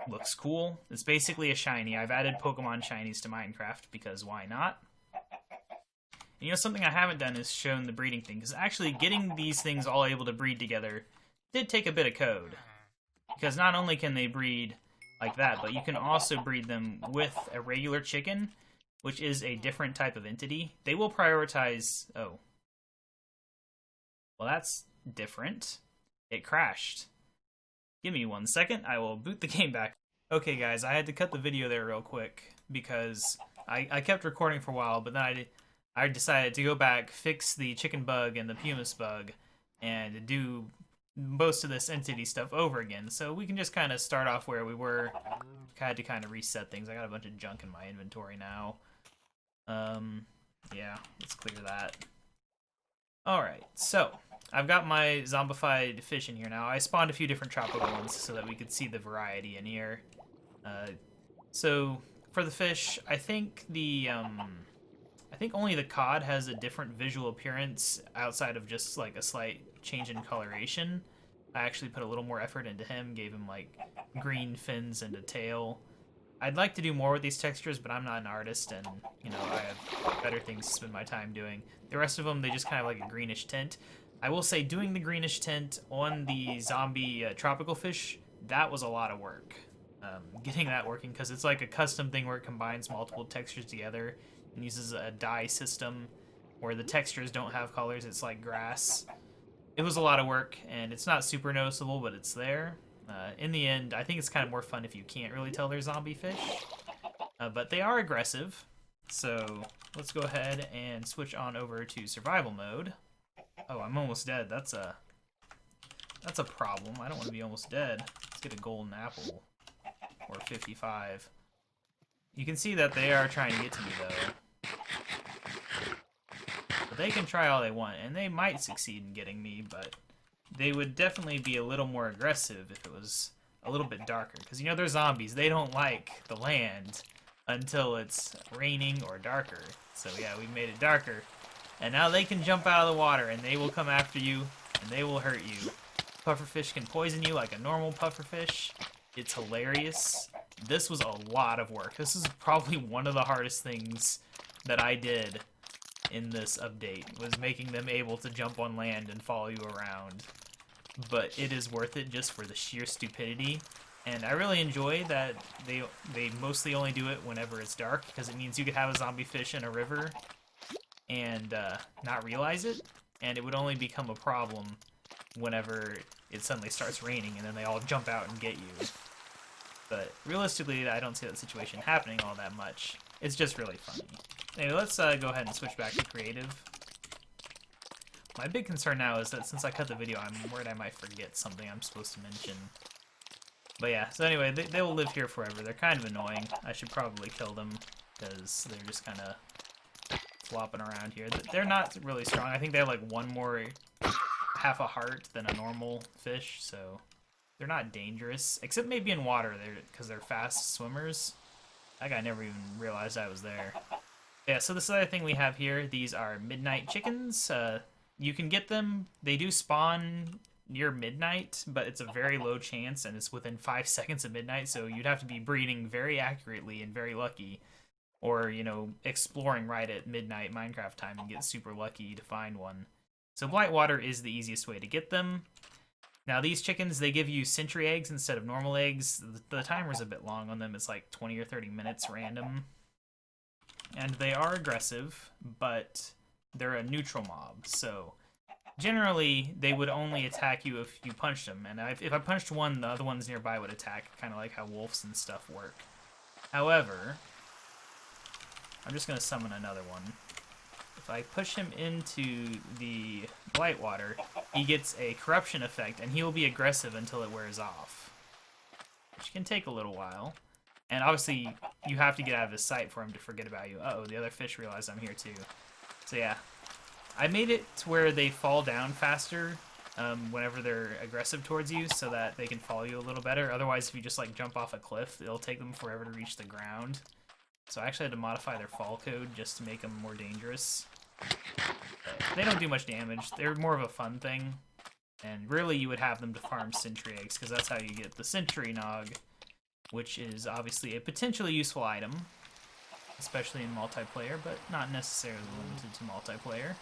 looks cool. It's basically a shiny. I've added Pokemon shinies to Minecraft because why not? And you know, something I haven't done is shown the breeding thing, because actually getting these things all able to breed together did take a bit of code. Because not only can they breed like that, but you can also breed them with a regular chicken, which is a different type of entity. They will prioritize... Oh. Well, that's different. It crashed. Give me 1 second, I will boot the game back. Okay guys, I had to cut the video there real quick because I kept recording for a while, but then I decided to go back, fix the chicken bug and the pumice bug, and do most of this entity stuff over again. So we can just kind of start off where we were. I had to kind of reset things. I got a bunch of junk in my inventory now. Yeah, let's clear that. Alright, so I've got my zombified fish in here now. I spawned a few different tropical ones so that we could see the variety in here. So for the fish, I think only the cod has a different visual appearance outside of just like a slight change in coloration. I actually put a little more effort into him, gave him like green fins and a tail. I'd like to do more with these textures, but I'm not an artist, and, you know, I have better things to spend my time doing. The rest of them, they just kind of like a greenish tint. I will say, doing the greenish tint on the zombie tropical fish, that was a lot of work. Getting that working, because it's like a custom thing where it combines multiple textures together and uses a dye system where the textures don't have colors, it's like grass. It was a lot of work, and it's not super noticeable, but it's there. In the end, I think it's kind of more fun if you can't really tell they're zombie fish. But they are aggressive, so let's go ahead and switch on over to survival mode. Oh, I'm almost dead. That's a problem. I don't want to be almost dead. Let's get a golden apple. Or 55. You can see that they are trying to get to me, though. But they can try all they want, and they might succeed in getting me, but they would definitely be a little more aggressive if it was a little bit darker. Because, you know, they're zombies. They don't like the land until it's raining or darker. So, yeah, we made it darker. And now they can jump out of the water, and they will come after you, and they will hurt you. Pufferfish can poison you like a normal pufferfish. It's hilarious. This was a lot of work. This is probably one of the hardest things that I did in this update, was making them able to jump on land and follow you around. But it is worth it just for the sheer stupidity. And I really enjoy that they mostly only do it whenever it's dark, because it means you could have a zombie fish in a river and not realize it, and it would only become a problem whenever it suddenly starts raining and then they all jump out and get you. But realistically, I don't see that situation happening all that much. It's just really funny. Anyway, let's go ahead and switch back to creative. My big concern now is that since I cut the video, I'm worried I might forget something I'm supposed to mention. But yeah, so anyway, they will live here forever. They're kind of annoying. I should probably kill them because they're just kind of flopping around here. They're not really strong. I think they have like one more half a heart than a normal fish, so they're not dangerous. Except maybe in water, because they're fast swimmers. That guy never even realized I was there. Yeah, so this other thing we have here, these are midnight chickens. You can get them. They do spawn near midnight, but it's a very low chance, and it's within 5 seconds of midnight, so you'd have to be breeding very accurately and very lucky, or, you know, exploring right at midnight Minecraft time and get super lucky to find one. So blight water is the easiest way to get them. Now these chickens, they give you century eggs instead of normal eggs. The timer's a bit long on them. It's like 20 or 30 minutes random. And they are aggressive, but they're a neutral mob, so generally they would only attack you if you punched them, and if I punched one, the other ones nearby would attack, kind of like how wolves and stuff work. However, I'm just going to summon another one. If I push him into the blight water, he gets a corruption effect, and he will be aggressive until it wears off, which can take a little while. And obviously, you have to get out of his sight for him to forget about you. Uh-oh, the other fish realized I'm here too. So yeah, I made it to where they fall down faster whenever they're aggressive towards you, so that they can follow you a little better. Otherwise, if you just like jump off a cliff, it'll take them forever to reach the ground. So I actually had to modify their fall code just to make them more dangerous. But they don't do much damage. They're more of a fun thing. And really, you would have them to farm century eggs, because that's how you get the century nog, which is obviously a potentially useful item, especially in multiplayer, but not necessarily limited to multiplayer.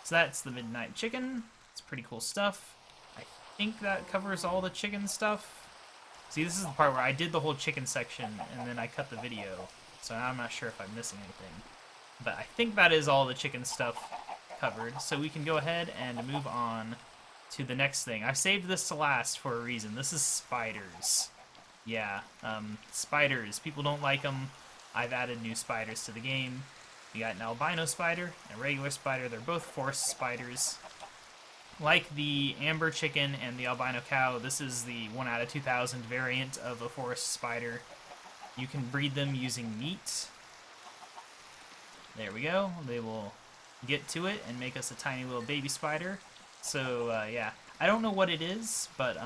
So that's the Midnight Chicken. It's pretty cool stuff. I think that covers all the chicken stuff. See, this is the part where I did the whole chicken section, and then I cut the video, so now I'm not sure if I'm missing anything. But I think that is all the chicken stuff covered, so we can go ahead and move on to the next thing. I've saved this to last for a reason. This is spiders. Yeah, spiders. People don't like them. I've added new spiders to the game. You got an albino spider and a regular spider. They're both forest spiders. Like the amber chicken and the albino cow, this is the 1 out of 2,000 variant of a forest spider. You can breed them using meat. There we go. They will get to it and make us a tiny little baby spider. So, yeah. I don't know what it is, but,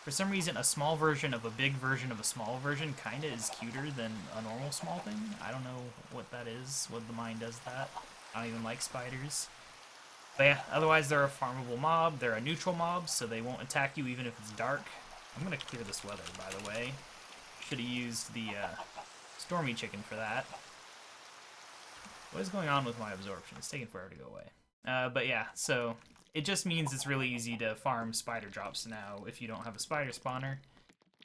for some reason, a small version of a big version of a small version kinda is cuter than a normal small thing. I don't know what that is, what the mind does that. I don't even like spiders. But yeah, otherwise they're a farmable mob. They're a neutral mob, so they won't attack you even if it's dark. I'm gonna clear this weather, by the way. Should have used the stormy chicken for that. What is going on with my absorption? It's taking forever to go away. But yeah, so it just means it's really easy to farm spider drops now if you don't have a spider spawner.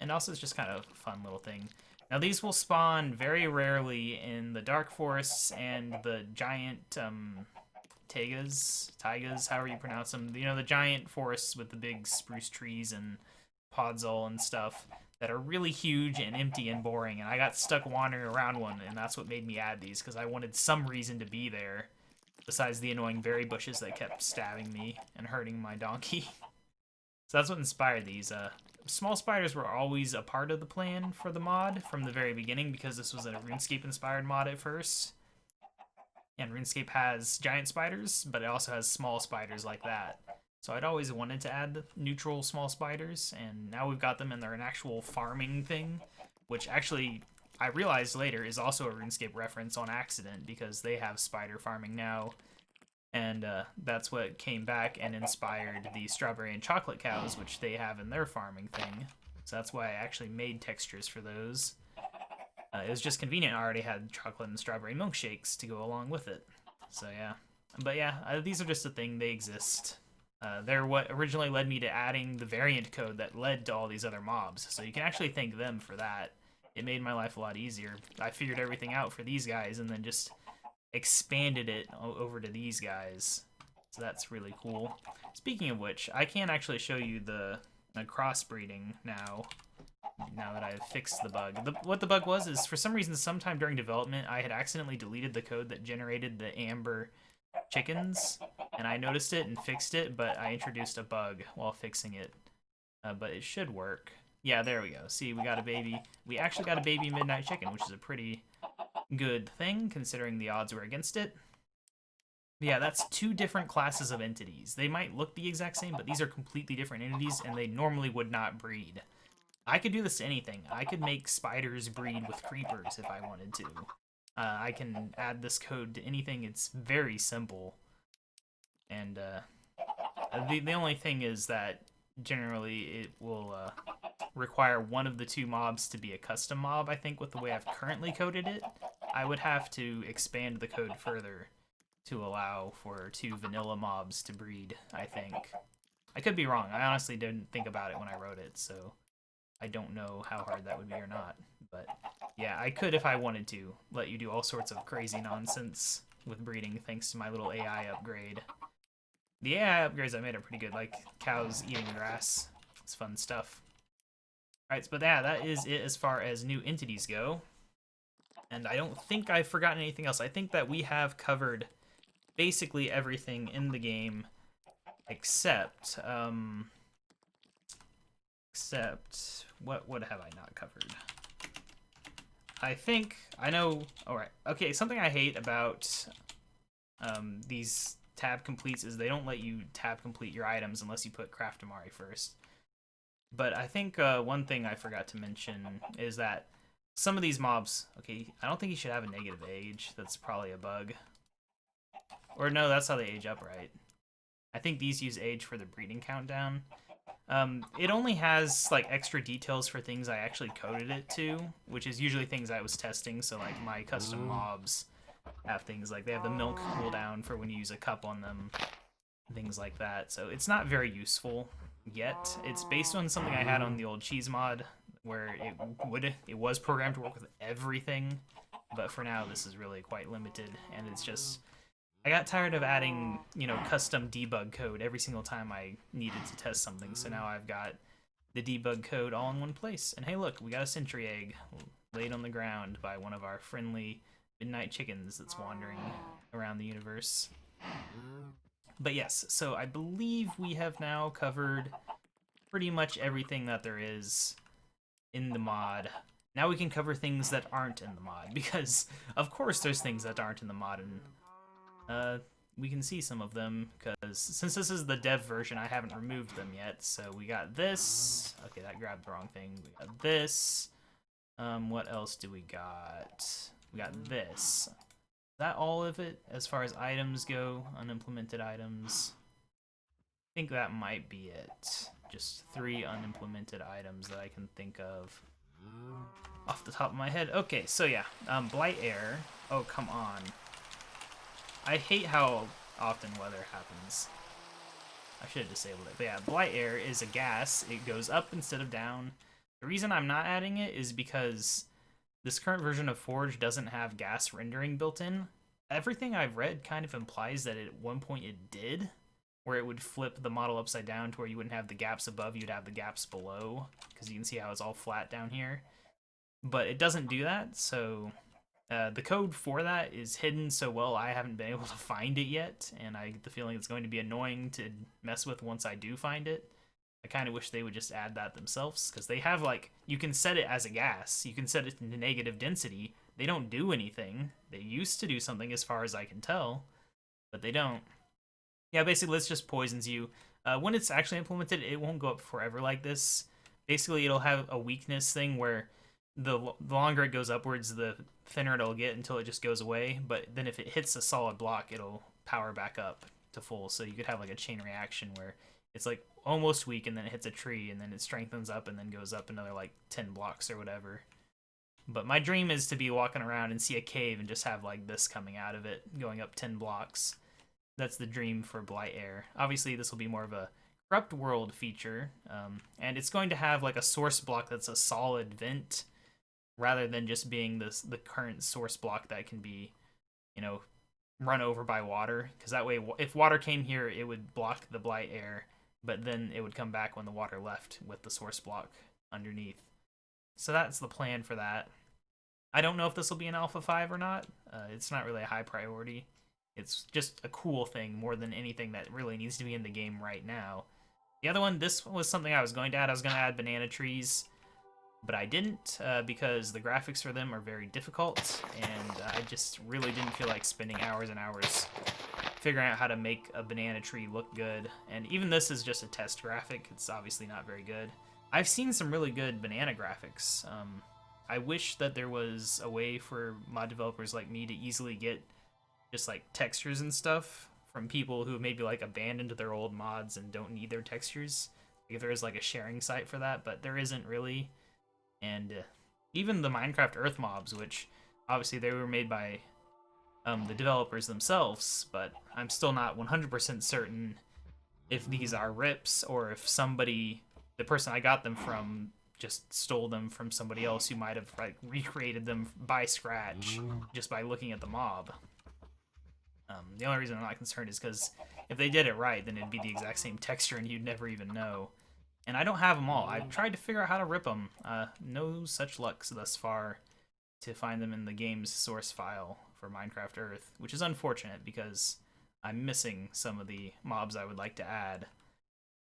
And also it's just kind of a fun little thing. Now these will spawn very rarely in the dark forests and the giant taigas, however you pronounce them. You know, the giant forests with the big spruce trees and podzol and stuff that are really huge and empty and boring. And I got stuck wandering around one, and that's what made me add these, because I wanted some reason to be there. Besides the annoying berry bushes that kept stabbing me and hurting my donkey. So that's what inspired these. Small spiders were always a part of the plan for the mod from the very beginning, because this was a RuneScape-inspired mod at first. And RuneScape has giant spiders, but it also has small spiders like that. So I'd always wanted to add the neutral small spiders, and now we've got them, and they're an actual farming thing, which actually I realized later is also a RuneScape reference on accident, because they have spider farming now, and that's what came back and inspired the strawberry and chocolate cows, which they have in their farming thing. So that's why I actually made textures for those. It was just convenient. I already had chocolate and strawberry milkshakes to go along with it. So yeah. But yeah, these are just a thing. They exist. They're what originally led me to adding the variant code that led to all these other mobs. So you can actually thank them for that. It made my life a lot easier. I figured everything out for these guys and then just expanded it over to these guys. So that's really cool. Speaking of which, I can actually show you the crossbreeding now. now that I've fixed the bug. What the bug was is, for some reason, sometime during development, I had accidentally deleted the code that generated the amber chickens, and I noticed it and fixed it, but I introduced a bug while fixing it. But it should work. Yeah, there we go. See, we got a baby. We actually got a baby midnight chicken, which is a pretty good thing, considering the odds were against it. Yeah, that's two different classes of entities. They might look the exact same, but these are completely different entities, and they normally would not breed. I could do this to anything. I could make spiders breed with creepers if I wanted to. I can add this code to anything. It's very simple. And the only thing is that generally it will require one of the two mobs to be a custom mob, I think, with the way I've currently coded it. I would have to expand the code further to allow for two vanilla mobs to breed, I think. I could be wrong. I honestly didn't think about it when I wrote it, so I don't know how hard that would be or not. But yeah, I could, if I wanted to, let you do all sorts of crazy nonsense with breeding thanks to my little AI upgrade. The AI upgrades I made are pretty good, like cows eating grass. It's fun stuff. Alright, but yeah, that is it as far as new entities go. And I don't think I've forgotten anything else. I think that we have covered basically everything in the game except what have I not covered? I know. All right. Okay, something I hate about these tab completes is they don't let you tab complete your items unless you put Craftamari first. But I think one thing I forgot to mention is that some of these mobs, okay, I don't think you should have a negative age. That's probably a bug. Or no, that's how they age up, right? I think these use age for the breeding countdown. It only has like extra details for things I actually coded it to, which is usually things I was testing. So like my custom mobs have things like they have the milk cooldown for when you use a cup on them, things like that. So it's not very useful yet. It's based on something I had on the old cheese mod where it was programmed to work with everything, but for now this is really quite limited, and it's just I got tired of adding, you know, custom debug code every single time I needed to test something, so now I've got the debug code all in one place. And hey look, we got a sentry egg laid on the ground by one of our friendly midnight chickens that's wandering around the universe. But yes, so I believe we have now covered pretty much everything that there is in the mod. Now we can cover things that aren't in the mod, because of course there's things that aren't in the mod, and we can see some of them, because since this is the dev version, I haven't removed them yet. So we got this. Okay, that grabbed the wrong thing. We got this. What else do we got? We got this. Is that all of it as far as items go? Unimplemented items. I think that might be it. Just 3 unimplemented items that I can think of off the top of my head. Okay, so yeah, Blight Air. Oh, come on. I hate how often weather happens. I should have disabled it. But yeah, Blight Air is a gas. It goes up instead of down. The reason I'm not adding it is because this current version of Forge doesn't have gas rendering built in. Everything I've read kind of implies that at one point it did, where it would flip the model upside down to where you wouldn't have the gaps above, you'd have the gaps below, because you can see how it's all flat down here. But it doesn't do that, so the code for that is hidden so well I haven't been able to find it yet, and I get the feeling it's going to be annoying to mess with once I do find it. I kind of wish they would just add that themselves, because they have, like, you can set it as a gas, you can set it to negative density. They don't do anything. They used to do something as far as I can tell, but they don't. Yeah, basically this just poisons you. When it's actually implemented, it won't go up forever like this. Basically, it'll have a weakness thing where the longer it goes upwards, the thinner it'll get until it just goes away. But then if it hits a solid block, it'll power back up to full. So you could have like a chain reaction where it's like almost weak, and then it hits a tree, and then it strengthens up, and then goes up another like 10 blocks or whatever. But my dream is to be walking around and see a cave and just have like this coming out of it, going up 10 blocks. That's the dream for Blight Air. Obviously, this will be more of a corrupt world feature, and it's going to have like a source block that's a solid vent, rather than just being the current source block that can be, you know, run over by water. Because that way, if water came here, it would block the Blight Air, but then it would come back when the water left with the source block underneath. So that's the plan for that. I don't know if this will be an Alpha 5 or not. It's not really a high priority. It's just a cool thing more than anything that really needs to be in the game right now. The other one, this was something I was going to add. I was going to add banana trees, but I didn't because the graphics for them are very difficult, and I just really didn't feel like spending hours and hours figuring out how to make a banana tree look good. And even this is just a test graphic. It's obviously not very good. I've seen some really good banana graphics. I wish that there was a way for mod developers like me to easily get just like textures and stuff from people who maybe like abandoned their old mods and don't need their textures. If there is like a sharing site for that, but there isn't really. And even the Minecraft Earth mobs, which obviously they were made by the developers themselves, but I'm still not 100% certain if these are rips or if somebody, the person I got them from, just stole them from somebody else who might have like recreated them by scratch just by looking at the mob. The only reason I'm not concerned is because if they did it right, then it'd be the exact same texture and you'd never even know. And I don't have them all. I've tried to figure out how to rip them. No such luck thus far to find them in the game's source file for Minecraft Earth, which is unfortunate because I'm missing some of the mobs I would like to add.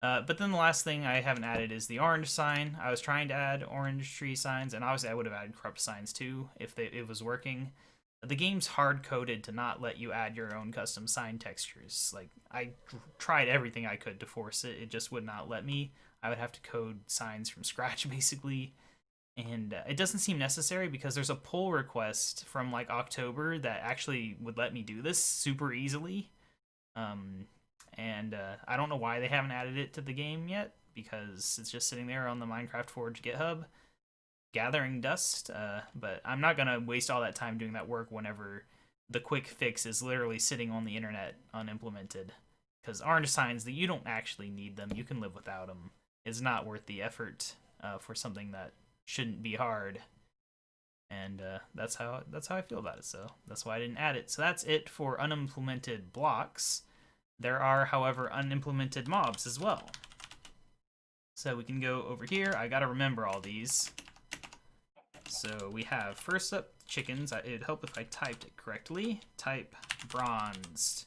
But then the last thing I haven't added is the orange sign. I was trying to add orange tree signs, and obviously I would have added corrupt signs too if it was working. The game's hard-coded to not let you add your own custom sign textures. Like, I tried everything I could to force it. It just would not let me. I would have to code signs from scratch, basically. And it doesn't seem necessary because there's a pull request from, like, October that actually would let me do this super easily. I don't know why they haven't added it to the game yet, because it's just sitting there on the Minecraft Forge GitHub gathering dust, but I'm not gonna waste all that time doing that work whenever the quick fix is literally sitting on the internet unimplemented. Because orange signs, that you don't actually need them, you can live without them. It's not worth the effort for something that shouldn't be hard. And that's how I feel about it, so that's why I didn't add it. So that's it for unimplemented blocks. There are, however, unimplemented mobs as well. So we can go over here. I gotta remember all these. So we have, first up, chickens. It'd help if I typed it correctly. Type bronzed.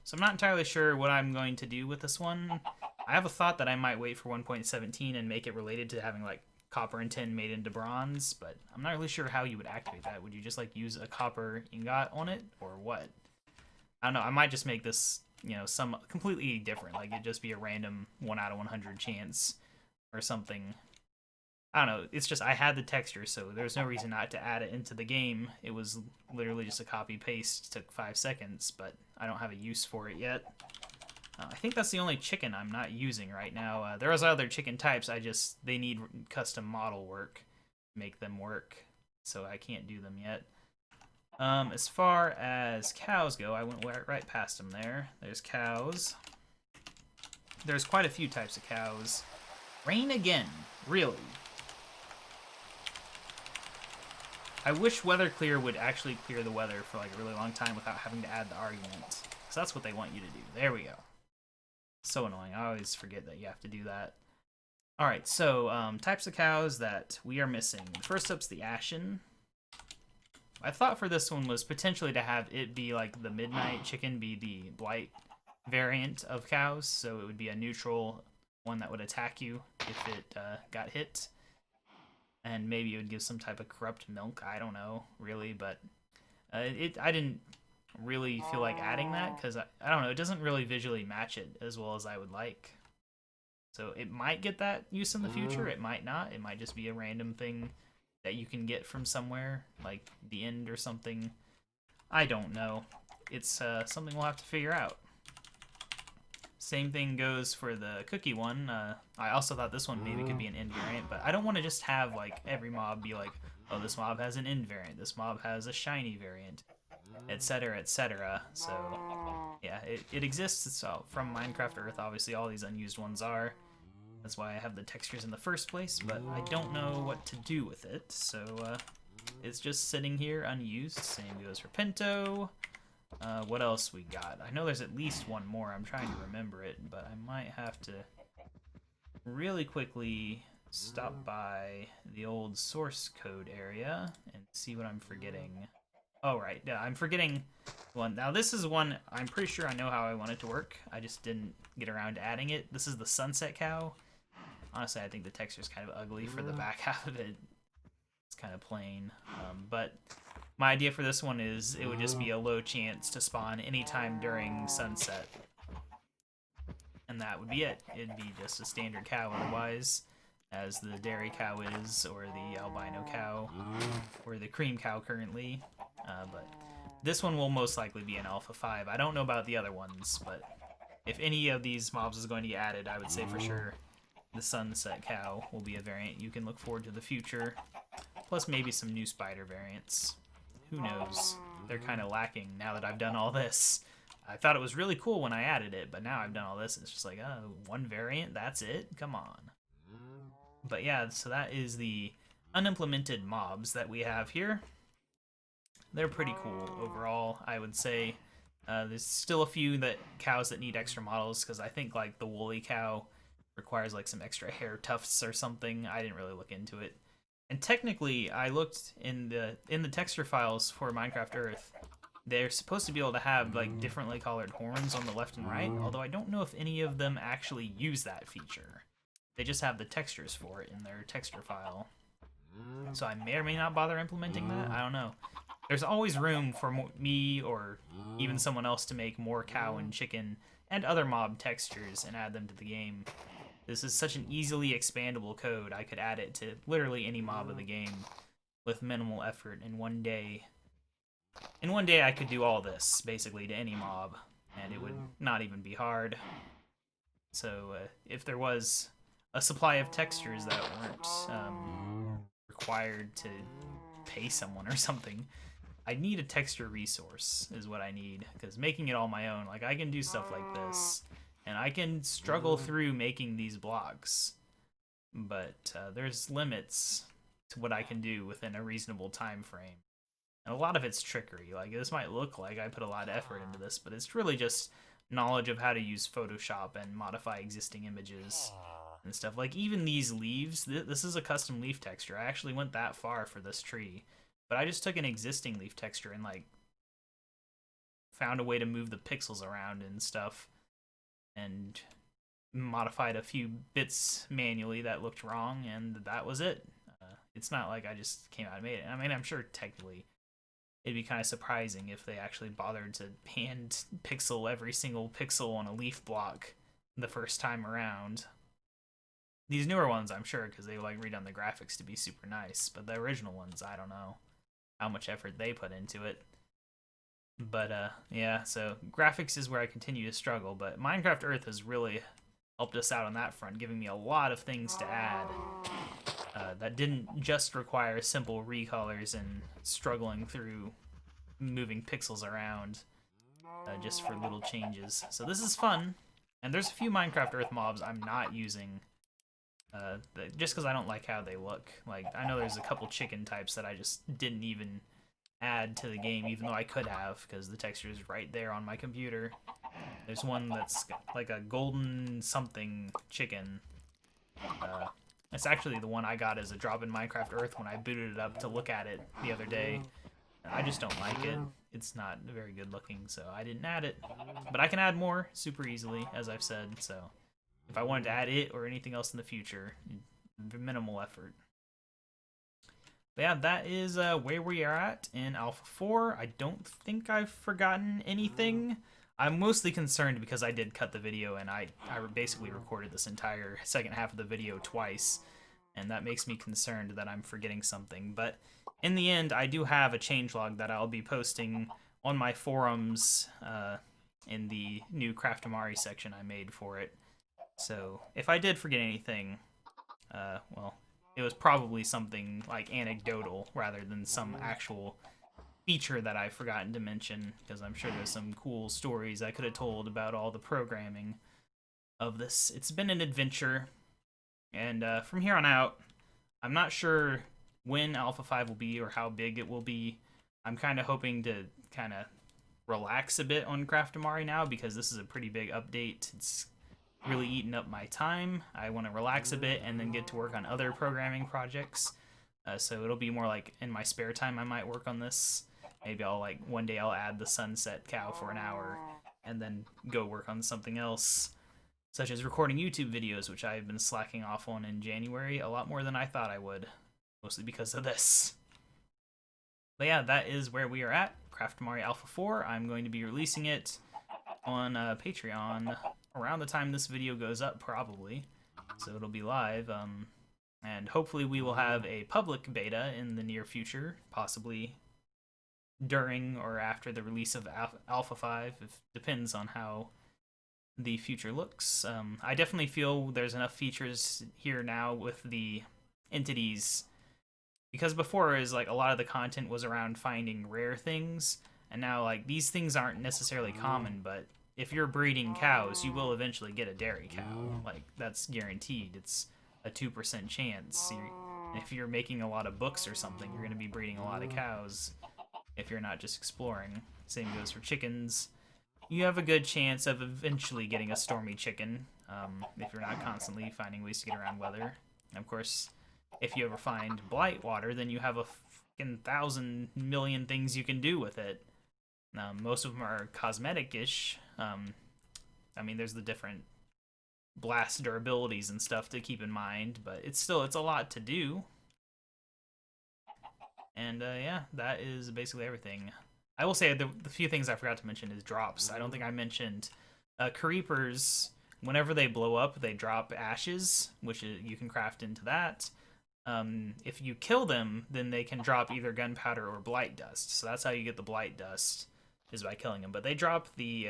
So I'm not entirely sure what I'm going to do with this one. I have a thought that I might wait for 1.17 and make it related to having like copper and tin made into bronze, but I'm not really sure how you would activate that. Would you just like use a copper ingot on it, or what? I don't know. I might just make this, you know, some completely different. Like it'd just be a random 1 out of 100 chance or something. I don't know, it's just I had the texture, so there's no reason not to add it into the game. It was literally just a copy-paste, took 5 seconds, but I don't have a use for it yet. I think that's the only chicken I'm not using right now. There is other chicken types, they need custom model work to make them work, so I can't do them yet. As far as cows go, I went right past them there. There's cows. There's quite a few types of cows. Rain again, really? I wish weather clear would actually clear the weather for like a really long time without having to add the argument. Because that's what they want you to do. There we go. So annoying. I always forget that you have to do that. Alright, so types of cows that we are missing. First up's the Ashen. I thought for this one was potentially to have it be like the Midnight Chicken be the Blight variant of cows. So it would be a neutral one that would attack you if it got hit. And maybe it would give some type of corrupt milk. I don't know, really, but I didn't really feel like adding that because I don't know, it doesn't really visually match it as well as I would like. So it might get that use in the future. It might not. It might just be a random thing that you can get from somewhere, like the end or something. I don't know. It's something we'll have to figure out. Same thing goes for the cookie one. I also thought this one maybe could be an end variant, but I don't want to just have like every mob be like, oh, this mob has an end variant, this mob has a shiny variant, etc., etc. So yeah, it exists. So from Minecraft Earth, obviously all these unused ones are. That's why I have the textures in the first place, but I don't know what to do with it. So it's just sitting here unused. Same goes for Pinto. What else we got? I know there's at least one more. I'm trying to remember it, but I might have to really quickly stop by the old source code area and see what I'm forgetting. Oh, right. Yeah, I'm forgetting one. Now, this is one I'm pretty sure I know how I want it to work. I just didn't get around to adding it. This is the sunset cow. Honestly, I think the texture's kind of ugly for the back half of it. It's kind of plain. But my idea for this one is it would just be a low chance to spawn anytime during sunset. And that would be it. It'd be just a standard cow otherwise, as the dairy cow is, or the albino cow, or the cream cow currently. But this one will most likely be an Alpha 5. I don't know about the other ones, but if any of these mobs is going to get added, I would say for sure the sunset cow will be a variant you can look forward to the future. Plus maybe some new spider variants. Who knows? They're kind of lacking now that I've done all this. I thought it was really cool when I added it, but now I've done all this, it's just like, oh, one variant? That's it? Come on. But yeah, so that is the unimplemented mobs that we have here. They're pretty cool overall, I would say. There's still a few cows that need extra models, because I think like the woolly cow requires like some extra hair tufts or something. I didn't really look into it. And technically, I looked in the texture files for Minecraft Earth. They're supposed to be able to have like differently colored horns on the left and right, although I don't know if any of them actually use that feature. They just have the textures for it in their texture file. So I may or may not bother implementing that. I don't know. There's always room for me or even someone else to make more cow and chicken and other mob textures and add them to the game. This is such an easily expandable code. I could add it to literally any mob of the game with minimal effort in one day. In one day I could do all this, basically, to any mob, and it would not even be hard. So if there was a supply of textures that weren't required to pay someone or something, I need a texture resource is what I need, because making it all my own, like I can do stuff like this, and I can struggle through making these blocks, but there's limits to what I can do within a reasonable time frame. And a lot of it's trickery. Like, this might look like I put a lot of effort into this, but it's really just knowledge of how to use Photoshop and modify existing images and stuff. Like, even these leaves, this is a custom leaf texture. I actually went that far for this tree. But I just took an existing leaf texture and, like, found a way to move the pixels around and stuff. And modified a few bits manually that looked wrong, and that was it. It's not like I just came out and made it. I mean, I'm sure technically it'd be kind of surprising if they actually bothered to hand pixel every single pixel on a leaf block the first time around. These newer ones, I'm sure, because they like redone the graphics to be super nice, but the original ones, I don't know how much effort they put into it. But yeah, so graphics is where I continue to struggle, but Minecraft Earth has really helped us out on that front, giving me a lot of things to add that didn't just require simple recolors and struggling through moving pixels around just for little changes. So this is fun, and there's a few Minecraft Earth mobs I'm not using just because I don't like how they look. Like, I know there's a couple chicken types that I just didn't even add to the game, even though I could have, because the texture is right there on my computer. There's one that's like a golden something chicken. It's actually the one I got as a drop in Minecraft Earth when I booted it up to look at it the other day. I just don't like it. It's not very good looking, so I didn't add it. But I can add more super easily, as I've said, so if I wanted to add it or anything else in the future, minimal effort. But yeah, that is where we are at in Alpha 4. I don't think I've forgotten anything. I'm mostly concerned because I did cut the video, and I basically recorded this entire second half of the video twice, and that makes me concerned that I'm forgetting something. But in the end, I do have a changelog that I'll be posting on my forums in the new Craftamari section I made for it. So if I did forget anything, well, it was probably something like anecdotal rather than some actual feature that I've forgotten to mention, because I'm sure there's some cool stories I could have told about all the programming of this. It's been an adventure, and from here on out, I'm not sure when Alpha 5 will be or how big it will be. I'm kind of hoping to kind of relax a bit on Craftamari now, because this is a pretty big update. It's really eaten up my time. I want to relax a bit and then get to work on other programming projects. So it'll be more like in my spare time I might work on this. Maybe I'll one day I'll add the sunset cow for an hour and then go work on something else, such as recording YouTube videos, which I've been slacking off on in January a lot more than I thought I would, mostly because of this. But yeah, that is where we are at. Craftamari Alpha 4. I'm going to be releasing it on Patreon around the time this video goes up, probably. So it'll be live. And hopefully we will have a public beta in the near future, possibly during or after the release of Alpha 5. It depends on how the future looks. I definitely feel there's enough features here now with the entities, because before is a lot of the content was around finding rare things, and now these things aren't necessarily common, but if you're breeding cows, you will eventually get a dairy cow. That's guaranteed. It's a 2% chance. If you're making a lot of books or something, you're going to be breeding a lot of cows if you're not just exploring. Same goes for chickens. You have a good chance of eventually getting a stormy chicken if you're not constantly finding ways to get around weather. And of course, if you ever find blight water, then you have a fucking 1,000 million things you can do with it. Most of them are cosmetic-ish. I mean, there's the different blast durabilities and stuff to keep in mind, but it's a lot to do. And yeah, that is basically everything. I will say the few things I forgot to mention is drops. I don't think I mentioned creepers. Whenever they blow up, they drop ashes, which you can craft into that. If you kill them, then they can drop either gunpowder or blight dust. So that's how you get the blight dust, is by killing them. But they drop the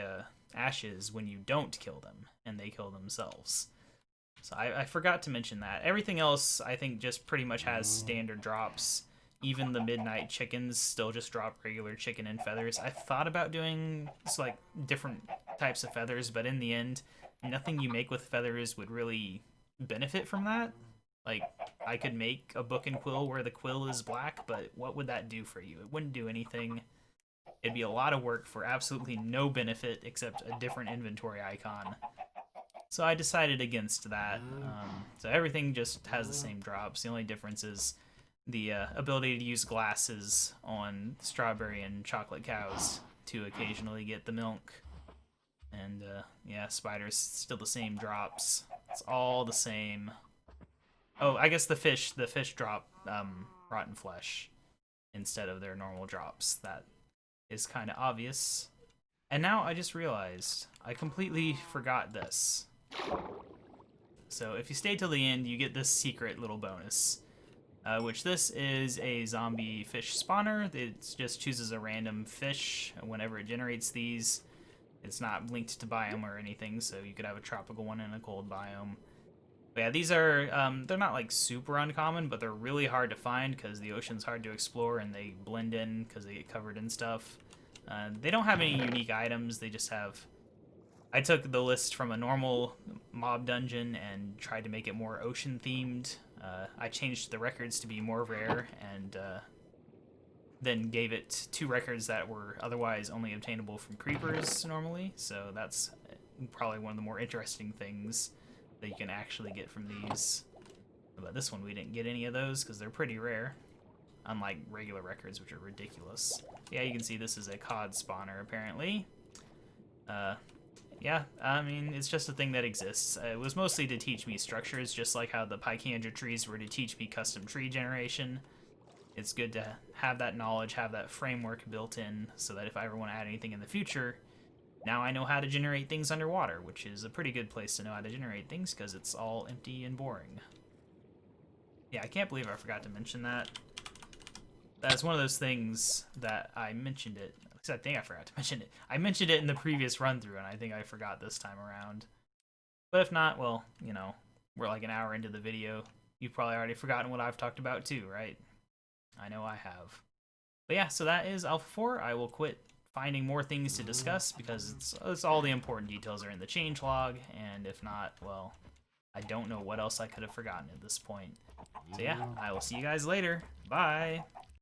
ashes when you don't kill them, and they kill themselves. So I forgot to mention that. Everything else, I think, just pretty much has standard drops. Even the midnight chickens still just drop regular chicken and feathers. I thought about doing different types of feathers, but in the end, nothing you make with feathers would really benefit from that. I could make a book and quill where the quill is black, but what would that do for you? It wouldn't do anything. It'd be a lot of work for absolutely no benefit except a different inventory icon. So I decided against that. So everything just has the same drops. The only difference is the ability to use glasses on strawberry and chocolate cows to occasionally get the milk. And yeah, spiders, still the same drops. It's all the same. Oh, I guess the fish drop rotten flesh instead of their normal drops. That is kind of obvious. And now I just realized I completely forgot this. So if you stay till the end, you get this secret little bonus. Which this is a zombie fish spawner. It just chooses a random fish whenever it generates these. It's not linked to biome or anything, so you could have a tropical one and a cold biome. But yeah, these are, they're not super uncommon, but they're really hard to find because the ocean's hard to explore and they blend in because they get covered in stuff. They don't have any unique items, they just have... I took the list from a normal mob dungeon and tried to make it more ocean themed. I changed the records to be more rare and then gave it 2 records that were otherwise only obtainable from creepers normally. So that's probably one of the more interesting things that you can actually get from these. But this one we didn't get any of those because they're pretty rare, unlike regular records, which are ridiculous. Yeah, you can see this is a cod spawner apparently. Yeah, I mean, it's just a thing that exists. It was mostly to teach me structures, just like how the Picandra trees were to teach me custom tree generation. It's good to have that knowledge, have that framework built in, so that if I ever want to add anything in the future, now I know how to generate things underwater, which is a pretty good place to know how to generate things, because it's all empty and boring. Yeah, I can't believe I forgot to mention that. That's one of those things that I mentioned it. I think I forgot to mention it. I mentioned it in the previous run-through, and I think I forgot this time around. But if not, well, you know, we're like an hour into the video. You've probably already forgotten what I've talked about too, right? I know I have. But yeah, so that is Alpha 4. I will quit finding more things to discuss because it's all the important details are in the changelog, and if not, well, I don't know what else I could have forgotten at this point. So yeah, I will see you guys later. Bye!